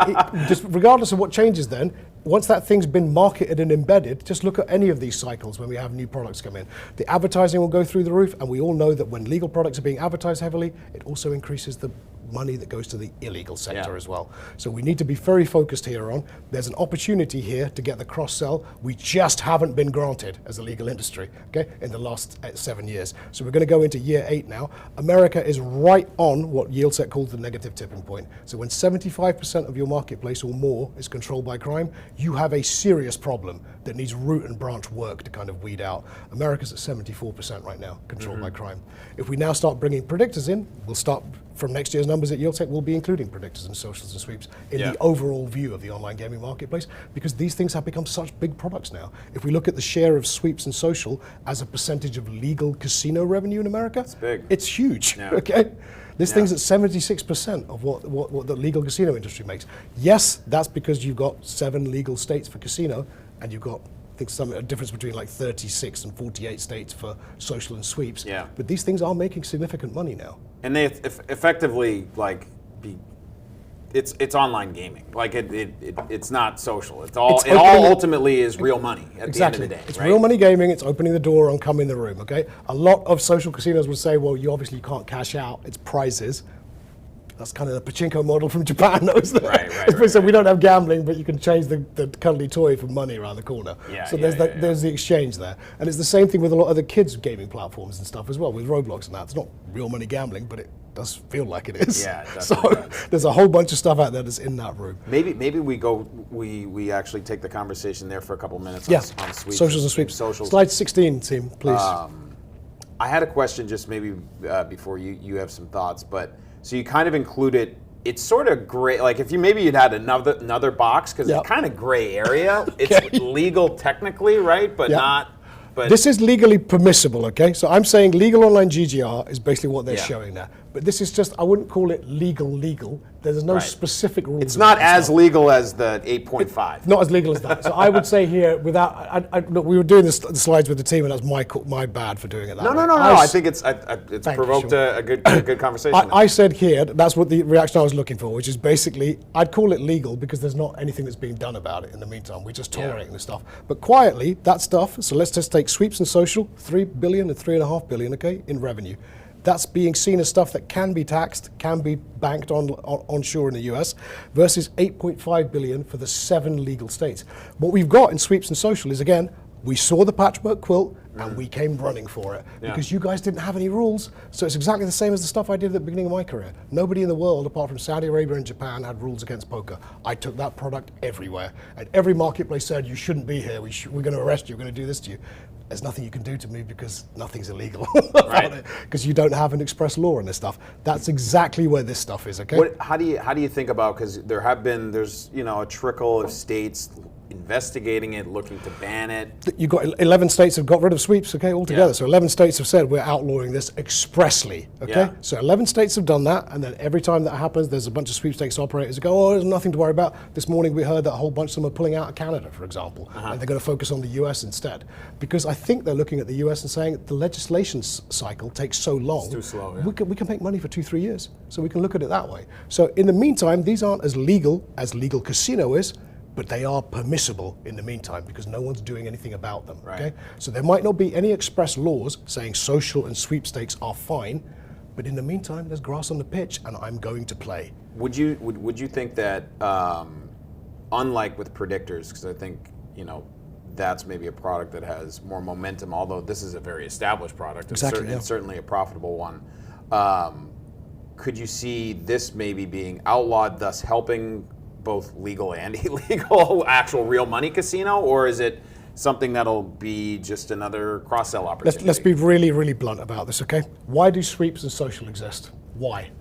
just regardless of what changes then, once that thing's been marketed and embedded, just look at any of these cycles when we have new products come in. The advertising will go through the roof, and we all know that when legal products are being advertised heavily, it also increases the money that goes to the illegal sector as well. So we need to be very focused here on, there's an opportunity here to get the cross-sell. We just haven't been granted as a legal industry, okay, in the last 7 years. So we're going to go into year 8 now. America is right on what Yield Sec calls the negative tipping point. So when 75% of your marketplace or more is controlled by crime, you have a serious problem that needs root and branch work to kind of weed out. America's at 74% right now, controlled by crime. If we now start bringing predictors in, we'll start from next year's numbers at Yield Sec, we'll be including predictors and socials and sweeps in the overall view of the online gaming marketplace, because these things have become such big products now. If we look at the share of sweeps and social as a percentage of legal casino revenue in America, it's big. It's huge, okay? This thing's at 76% of what the legal casino industry makes. Yes, that's because you've got 7 legal states for casino, and you've got, I think, a difference between like 36 and 48 states for social and sweeps. But these things are making significant money now. And they effectively it's online gaming. Like it's not social. It all ultimately is real money at the end of the day. It's real money gaming. It's opening the door and come in the room. Okay. A lot of social casinos would say, well, you obviously can't cash out. It's prizes. That's kind of the pachinko model from Japan. So we don't have gambling, but you can change the cuddly toy for money around the corner. There's the exchange there. And it's the same thing with a lot of the kids' gaming platforms and stuff as well, with Roblox and that. It's not real money gambling, but it does feel like it is. Yeah, it so there's a whole bunch of stuff out there that's in that room. Maybe we actually take the conversation there for a couple minutes on sweeps. Socials and sweeps. Socials. Slide 16, team, please. I had a question just maybe before you have some thoughts, but so you kind of included, it's sort of gray, like if you'd had another box, because it's kind of gray area. It's legal technically, right? But not. But this is legally permissible, okay? So I'm saying legal online GGR is basically what they're showing there. But this is just, I wouldn't call it legal. There's no specific rules. It's not as legal as the 8.5. Not as legal as that. So I would say here, without, look, we were doing the slides with the team, and that's my bad for doing it that way. No. I think it's provoked a good conversation. I said here, that's what the reaction I was looking for, which is basically, I'd call it legal because there's not anything that's being done about it in the meantime. We're just tolerating this stuff. But quietly, that stuff, so let's just take sweeps and social, 3 billion and 3.5 billion, okay, in revenue. That's being seen as stuff that can be taxed, can be banked onshore in the US, versus 8.5 billion for the 7 legal states. What we've got in sweeps and social is, again, we saw the patchwork quilt and we came running for it because you guys didn't have any rules. So it's exactly the same as the stuff I did at the beginning of my career. Nobody in the world, apart from Saudi Arabia and Japan, had rules against poker. I took that product everywhere. And every marketplace said, you shouldn't be here. We're going to arrest you. We're going to do this to you. There's nothing you can do to me because nothing's illegal about it, because you don't have an express law on this stuff. That's exactly where this stuff is, okay? How do you think about, because there's a trickle of states investigating it, looking to ban it. You've got 11 states have got rid of sweeps, okay, altogether. So 11 states have said we're outlawing this expressly, okay? So 11 states have done that, and then every time that happens, there's a bunch of sweepstakes operators that go, oh, there's nothing to worry about. This morning we heard that a whole bunch of them are pulling out of Canada, for example, and they're going to focus on the US instead. Because I think they're looking at the US and saying the legislation cycle takes so long. It's too slow, we can make money for 2-3 years, so we can look at it that way. So in the meantime, these aren't as legal casino is, but they are permissible in the meantime because no one's doing anything about them, okay? So there might not be any express laws saying social and sweepstakes are fine, But in the meantime, there's grass on the pitch, and I'm going to play. Would you think that, unlike with predictors, because I think that's maybe a product that has more momentum, although this is a very established product, Exactly, and certainly a profitable one. Could you see this maybe being outlawed, thus helping both legal and illegal actual real money casino, or is it something that'll be just another cross-sell opportunity? Let's be really, really blunt about this, okay? Why do sweeps and social exist? Why?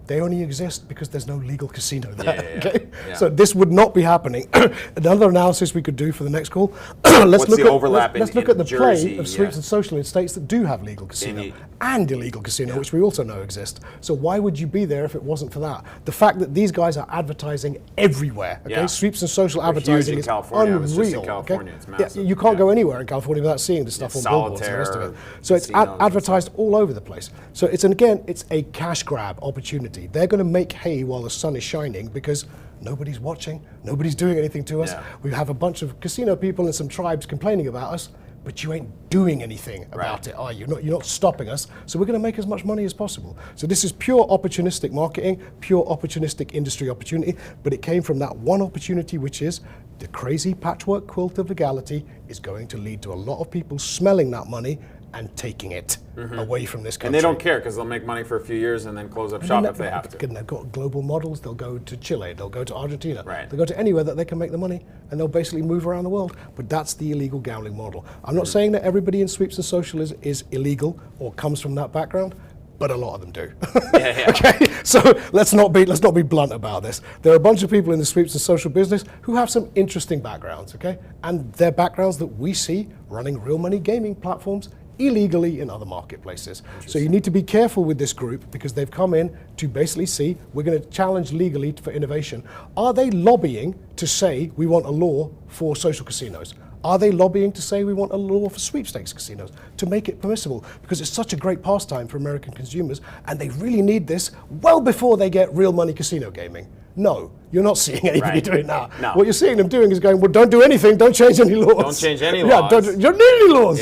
They only exist because there's no legal casino there. Okay? Yeah. So this would not be happening. Another analysis we could do for the next call. Let's look at the Jersey, play of sweeps and social in states that do have legal casino and illegal casino, which we also know exist. So why would you be there if it wasn't for that? The fact that these guys are advertising everywhere. Okay, sweeps and social advertising is California. unreal. Just in California. It's massive. You can't go anywhere in California without seeing the stuff on billboards and the rest of it. So it's advertised all over the place. So it's a cash grab opportunity. They're going to make hay while the sun is shining because nobody's watching, nobody's doing anything to us. Yeah. We have a bunch of casino people and some tribes complaining about us, but you ain't doing anything about it, are you? You're not stopping us, so we're going to make as much money as possible. So this is pure opportunistic marketing, pure opportunistic industry opportunity, but it came from that one opportunity, which is the crazy patchwork quilt of legality is going to lead to a lot of people smelling that money and taking it away from this country. And they don't care because they'll make money for a few years and then close up shop if they have to. And they've got global models. They'll go to Chile. They'll go to Argentina. Right. They'll go to anywhere that they can make the money, and they'll basically move around the world. But that's the illegal gambling model. I'm not saying that everybody in sweeps and social is illegal or comes from that background, but a lot of them do. Okay, so let's not be blunt about this. There are a bunch of people in the sweeps and social business who have some interesting backgrounds. Okay, and they're backgrounds that we see running real money gaming platforms illegally in other marketplaces. So you need to be careful with this group because they've come in to basically see, we're going to challenge legally for innovation. Are they lobbying to say we want a law for social casinos? Are they lobbying to say we want a law for sweepstakes casinos to make it permissible? Because it's such a great pastime for American consumers and they really need this well before they get real money casino gaming. No, you're not seeing anybody doing that. No. What you're seeing them doing is going, well, don't do anything, don't change any laws. Don't change any laws. You don't need any laws.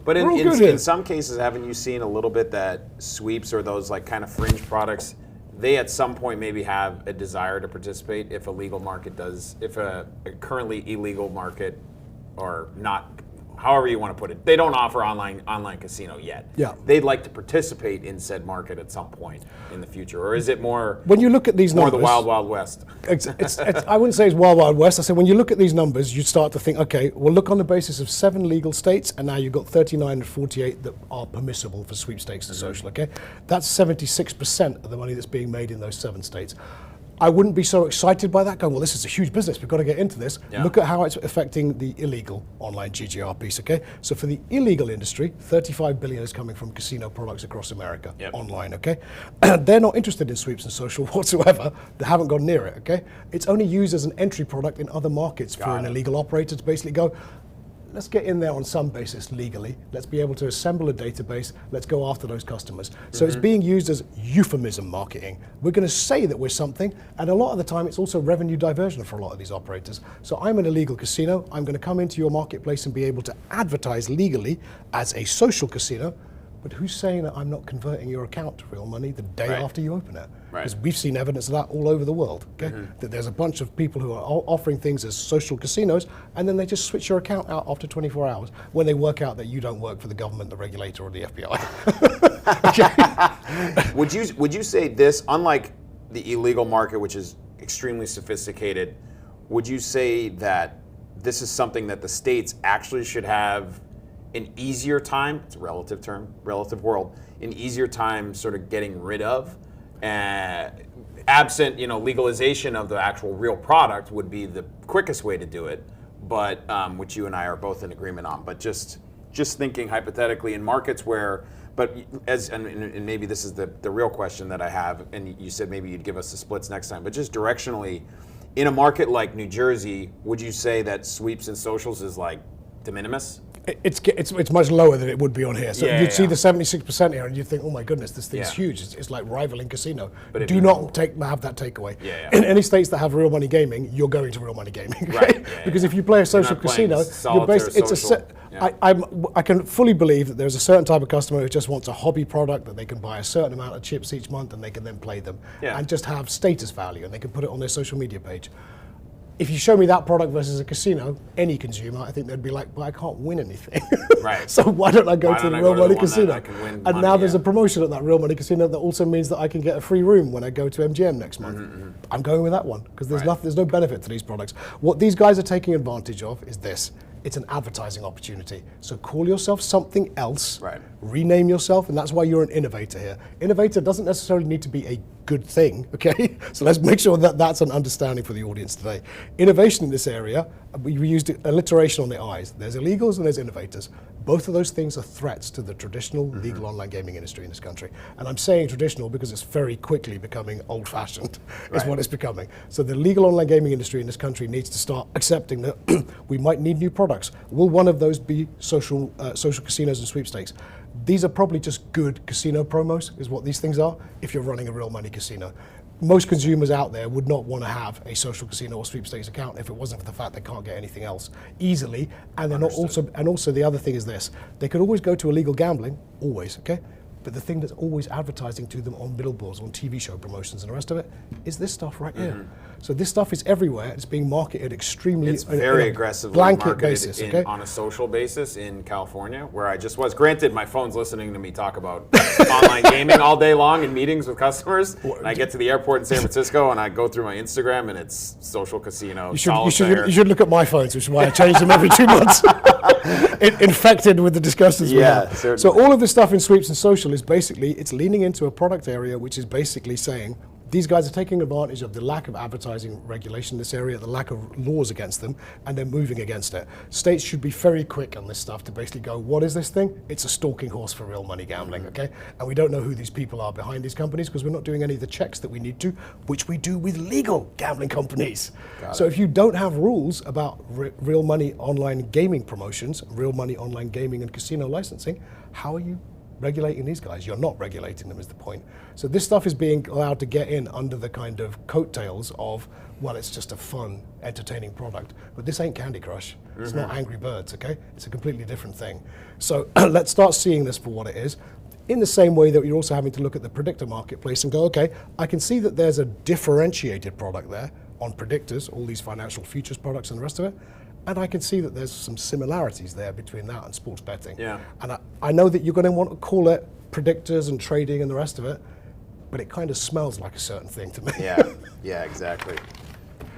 But we're all good here. in some cases, haven't you seen a little bit that sweeps or those like kind of fringe products, they at some point maybe have a desire to participate if a legal market does, if a currently illegal market or not, however you want to put it, they don't offer online casino yet. Yeah. They'd like to participate in said market at some point in the future, or is it more? When you look at these numbers, more the wild, wild west. I wouldn't say it's wild, wild west. I say when you look at these numbers, you start to think, okay, well, look on the basis of 7 legal states, and now you've got 39 and 48 that are permissible for sweepstakes and social. Okay, that's 76% of the money that's being made in those 7 states. I wouldn't be so excited by that, going, well, this is a huge business, we've got to get into this. Yeah. Look at how it's affecting the illegal online GGR piece, okay? So for the illegal industry, 35 billion is coming from casino products across America, online, okay? They're not interested in sweeps and social whatsoever. They haven't gone near it, okay? It's only used as an entry product in other markets for an illegal operator to basically go, let's get in there on some basis legally. Let's be able to assemble a database. Let's go after those customers. So it's being used as euphemism marketing. We're going to say that we're something, and a lot of the time it's also revenue diversion for a lot of these operators. So I'm an illegal casino. I'm going to come into your marketplace and be able to advertise legally as a social casino. But who's saying that I'm not converting your account to real money the day after you open it? Because we've seen evidence of that all over the world. Okay, that there's a bunch of people who are offering things as social casinos, and then they just switch your account out after 24 hours when they work out that you don't work for the government, the regulator, or the FBI. Would you say this, unlike the illegal market, which is extremely sophisticated, would you say that this is something that the states actually should have an easier time, it's a relative term, relative world, an easier time sort of getting rid of, absent, legalization of the actual real product would be the quickest way to do it, but which you and I are both in agreement on. But just thinking hypothetically in markets where, and maybe this is the real question that I have, and you said maybe you'd give us the splits next time, but just directionally, in a market like New Jersey, would you say that sweeps and socials is like de minimis? It's much lower than it would be on here. So you'd see the 76% here and you'd think, oh my goodness, this thing's huge. It's like rivaling casino. But do not have that takeaway. In any states that have real money gaming, you're going to real money gaming. Right? Because if you play a social casino, you're Yeah. I can fully believe that there's a certain type of customer who just wants a hobby product that they can buy a certain amount of chips each month and they can then play them and just have status value and they can put it on their social media page. If you show me that product versus a casino, any consumer, I think they'd be like, but I can't win anything. Right. So why don't I go to the real money casino? And now there's a promotion at that real money casino that also means that I can get a free room when I go to MGM next month. I'm going with that one because there's no benefit to these products. What these guys are taking advantage of is this. It's an advertising opportunity. So call yourself something else, rename yourself, and that's why you're an innovator here. Innovator doesn't necessarily need to be a good thing, okay? So let's make sure that that's an understanding for the audience today. Innovation in this area, we used alliteration on the I's. There's illegals and there's innovators. Both of those things are threats to the traditional legal online gaming industry in this country. And I'm saying traditional because it's very quickly becoming old-fashioned, is what it's becoming. So the legal online gaming industry in this country needs to start accepting that we might need new products. Will one of those be social casinos and sweepstakes? These are probably just good casino promos, is what these things are, if you're running a real money casino. Most consumers out there would not want to have a social casino or sweepstakes account if it wasn't for the fact they can't get anything else easily. And they're not also the other thing is this: they could always go to illegal gambling, always, okay? But the thing that's always advertising to them on billboards, on TV show promotions and the rest of it is this stuff right here. So this stuff is everywhere. It's being marketed extremely It's very aggressively blanket marketed basis, okay? on a social basis in California, where I just was. Granted, my phone's listening to me talk about online gaming all day long in meetings with customers. And I get to the airport in San Francisco and I go through my Instagram and it's social casino, solitaire. You should look at my phones, which is why I change them every 2 months. Infected with the discussions. Yeah, certainly. So all of this stuff in sweeps and social is basically, it's leaning into a product area which is basically saying, these guys are taking advantage of the lack of advertising regulation in this area, the lack of laws against them, and they're moving against it. States should be very quick on this stuff to basically go, what is this thing? It's a stalking horse for real money gambling, okay? And we don't know who these people are behind these companies because we're not doing any of the checks that we need to, which we do with legal gambling companies. So if you don't have rules about real money online gaming promotions, real money online gaming and casino licensing, how are you regulating these guys? You're not regulating them is the point. So this stuff is being allowed to get in under the kind of coattails of, well, it's just a fun, entertaining product. But this ain't Candy Crush. It's not Angry Birds, okay? It's a completely different thing. So let's start seeing this for what it is. In the same way that you're also having to look at the predictor marketplace and go, okay, I can see that there's a differentiated product there on predictors, all these financial futures products and the rest of it. And I can see that there's some similarities there between that and sports betting. Yeah. And I know that you're going to want to call it predictors and trading and the rest of it, but it kind of smells like a certain thing to me. Yeah, exactly.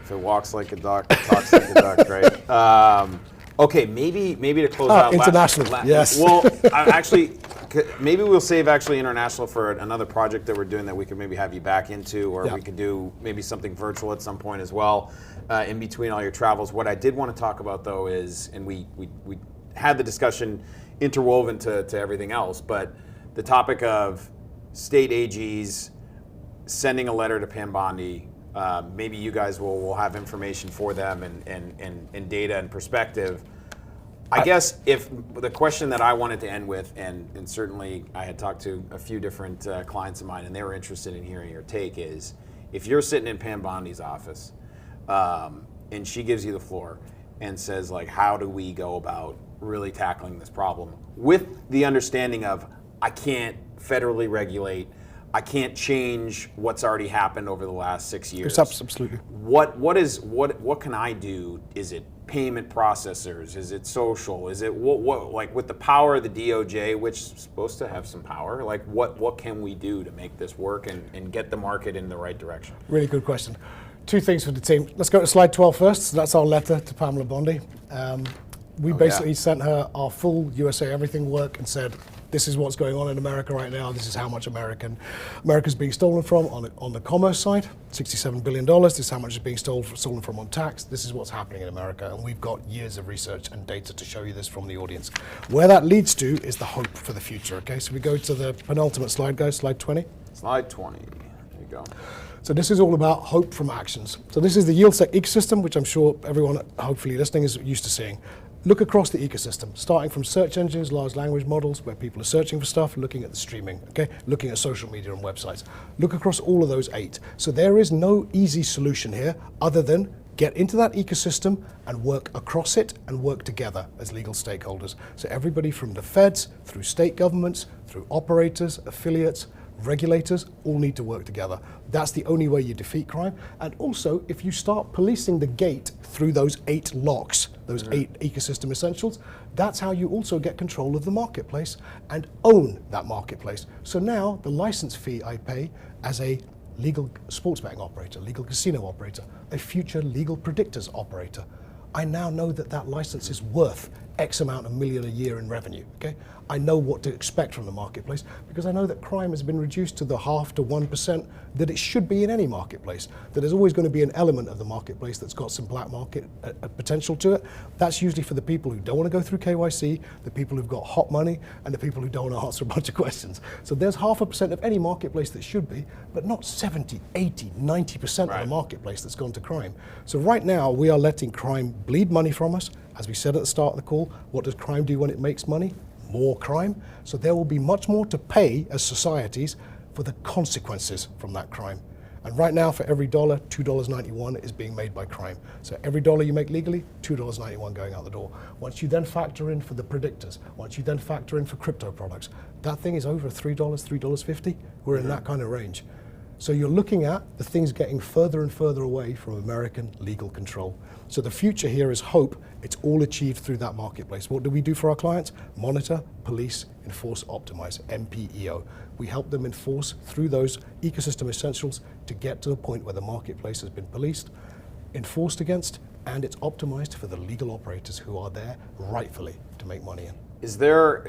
If it walks like a duck, it talks like a duck, right? Okay, maybe to close out. International, yes. Well, maybe we'll save international for another project that we're doing that we could maybe have you back into, or we could do maybe something virtual at some point as well. In between all your travels. What I did want to talk about though is, and we had the discussion interwoven to everything else, but the topic of state AGs sending a letter to Pam Bondi. Maybe you guys will have information for them and data and perspective. I guess if the question that I wanted to end with, and certainly I had talked to a few different clients of mine and they were interested in hearing your take, is if you're sitting in Pam Bondi's office, and she gives you the floor and says, like, how do we go about really tackling this problem with the understanding of I can't federally regulate, I can't change what's already happened over the last 6 years. Absolutely. What can I do? Is it payment processors? Is it social? Is it what like with the power of the DOJ, which is supposed to have some power? Like what can we do to make this work and get the market in the right direction? Really good question. Two things for the team. Let's go to slide 12 first. So that's our letter to Pamela Bondi. We basically sent her our full USA Everything work and said, this is what's going on in America right now. This is how much America's being stolen from on the commerce side, $67 billion. This is how much is being stolen from on tax. This is what's happening in America. And we've got years of research and data to show you this from the audience. Where that leads to is the hope for the future. Okay, so we go to the penultimate slide, guys, slide 20. Slide 20, there you go. So this is all about hope from actions. So this is the Yield Sec ecosystem, which I'm sure everyone hopefully listening is used to seeing. Look across the ecosystem, starting from search engines, large language models, where people are searching for stuff, looking at the streaming, okay? Looking at social media and websites. Look across all of those 8. So there is no easy solution here other than get into that ecosystem and work across it and work together as legal stakeholders. So everybody from the feds, through state governments, through operators, affiliates, regulators, all need to work together. That's the only way you defeat crime. And also, if you start policing the gate through those 8 locks, those 8 ecosystem essentials, that's how you also get control of the marketplace and own that marketplace. So now the license fee I pay as a legal sports betting operator, legal casino operator, a future legal predictors operator, I now know that that license is worth X amount of million a year in revenue, okay? I know what to expect from the marketplace because I know that crime has been reduced to the 0.5 to 1% that it should be in any marketplace, that there's always going to be an element of the marketplace that's got some black market potential to it. That's usually for the people who don't want to go through KYC, the people who've got hot money, and the people who don't want to answer a bunch of questions. So there's 0.5% of any marketplace that should be, but not 70, 80, 90% of the marketplace that's gone to crime. So right now we are letting crime bleed money from us. As we said at the start of the call, what does crime do when it makes money? More crime. So there will be much more to pay as societies for the consequences from that crime. And right now, for every dollar, $2.91 is being made by crime. So every dollar you make legally, $2.91 going out the door. Once you then factor in for the predictors, once you then factor in for crypto products, that thing is over $3, $3.50. We're in that kind of range. So you're looking at the things getting further and further away from American legal control. So the future here is hope. It's all achieved through that marketplace. What do we do for our clients? Monitor, police, enforce, optimize, MPEO. We help them enforce through those ecosystem essentials to get to the point where the marketplace has been policed, enforced against, and it's optimized for the legal operators who are there rightfully to make money in. Is there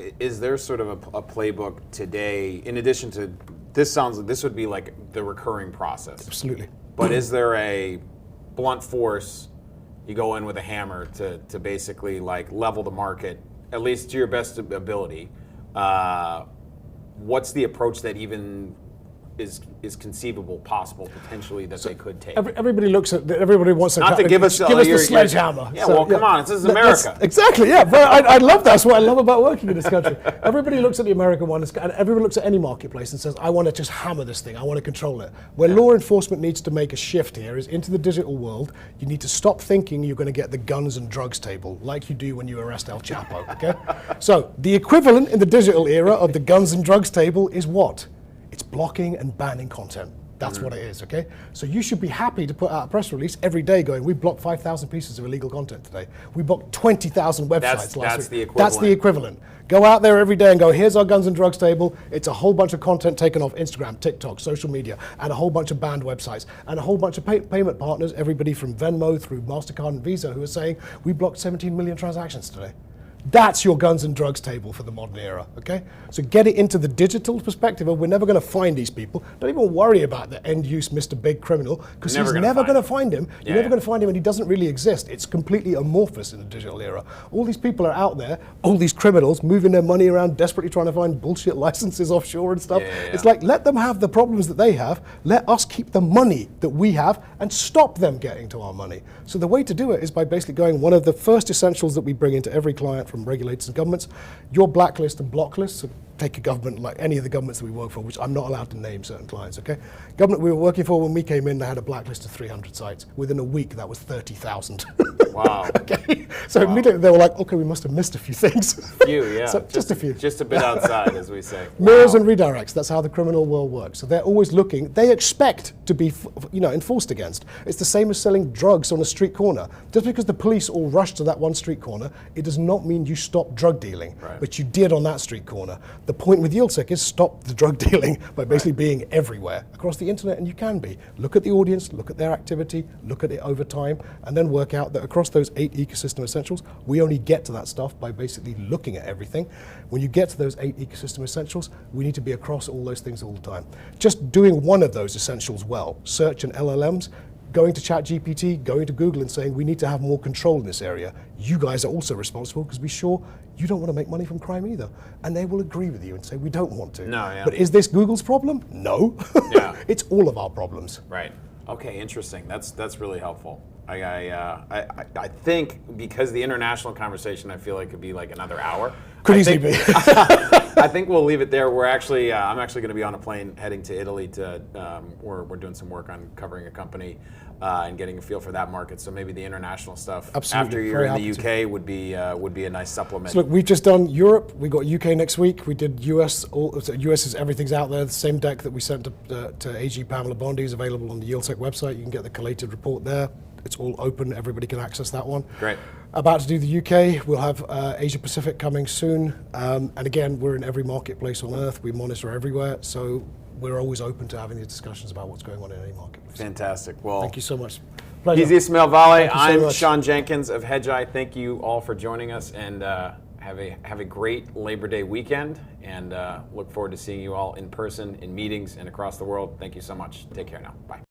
sort of a playbook today, in addition to, this sounds like this would be like the recurring process. Absolutely. But is there a blunt force, you go in with a hammer to basically like level the market, at least to your best ability? What's the approach that even is conceivable, possible, potentially that they could take? Everybody looks at, everybody wants to Not to give us the sledgehammer. Yeah, well, come on, this is America. Exactly, yeah. But I love that's what I love about working in this country. Everybody looks at the American one, and everyone looks at any marketplace and says, I want to just hammer this thing, I want to control it. Where law enforcement needs to make a shift here is into the digital world. You need to stop thinking you're going to get the guns and drugs table like you do when you arrest El Chapo, okay? So the equivalent in the digital era of the guns and drugs table is what? It's blocking and banning content. That's what it is, okay? So you should be happy to put out a press release every day going, we blocked 5,000 pieces of illegal content today. We blocked 20,000 websites last week. That's the equivalent. That's the equivalent. Go out there every day and go, here's our guns and drugs table. It's a whole bunch of content taken off Instagram, TikTok, social media, and a whole bunch of banned websites, and a whole bunch of payment partners, everybody from Venmo through MasterCard and Visa, who are saying, we blocked 17 million transactions today. That's your guns and drugs table for the modern era, okay? So get it into the digital perspective of we're never going to find these people. Don't even worry about the end-use Mr. Big criminal, because he's never going to find him. You're never going to find him, and he doesn't really exist. It's completely amorphous in the digital era. All these people are out there, all these criminals, moving their money around, desperately trying to find bullshit licenses offshore and stuff. It's like, let them have the problems that they have. Let us keep the money that we have and stop them getting to our money. So the way to do it is by basically going, one of the first essentials that we bring into every client from regulators and governments, your blacklist and block list. So take a government like any of the governments that we work for, which I'm not allowed to name certain clients, okay? Government we were working for, when we came in, they had a blacklist of 300 sites. Within a week, that was 30,000. Wow. Okay. So immediately they were like, okay, we must have missed a few things. A few, yeah. So just a few. Just a bit outside, as we say. Mirrors and redirects, that's how the criminal world works. So they're always looking, they expect to be enforced against. It's the same as selling drugs on a street corner. Just because the police all rush to that one street corner, it does not mean you stop drug dealing, but you did on that street corner. The point with Yield Sec is stop the drug dealing by basically being everywhere across the internet, and you can be. Look at the audience, look at their activity, look at it over time, and then work out that across those 8 ecosystem essentials, we only get to that stuff by basically looking at everything. When you get to those 8 ecosystem essentials, we need to be across all those things all the time. Just doing one of those essentials well, search and LLMs, going to ChatGPT, going to Google and saying, we need to have more control in this area. You guys are also responsible because we're sure you don't want to make money from crime either. And they will agree with you and say, we don't want to. No, yeah. But is this Google's problem? No. Yeah. It's all of our problems. Right. Okay, interesting. That's really helpful. I think because the international conversation, I feel like could be like another hour. Could easily be. I think we'll leave it there. We're actually, I'm actually going to be on a plane heading to Italy to, we're doing some work on covering a company and getting a feel for that market. So maybe the international stuff Absolutely. after you're Very in the happy UK would be a nice supplement. So look, we've just done Europe. We got UK next week. We did US. So US is everything's out there. The same deck that we sent to AG Pamela Bondi is available on the Yield Sec website. You can get the collated report there. It's all open. Everybody can access that one. Great. About to do the UK. We'll have Asia Pacific coming soon. And again, we're in every marketplace on earth. We monitor everywhere. So we're always open to having these discussions about what's going on in any marketplace. Fantastic. Well, thank you so much. Pleasure. Easy Ismail Vale. I'm much. Sean Jenkins of Hedgeye. Thank you all for joining us, and have a great Labor Day weekend, and look forward to seeing you all in person, in meetings, and across the world. Thank you so much. Take care now. Bye.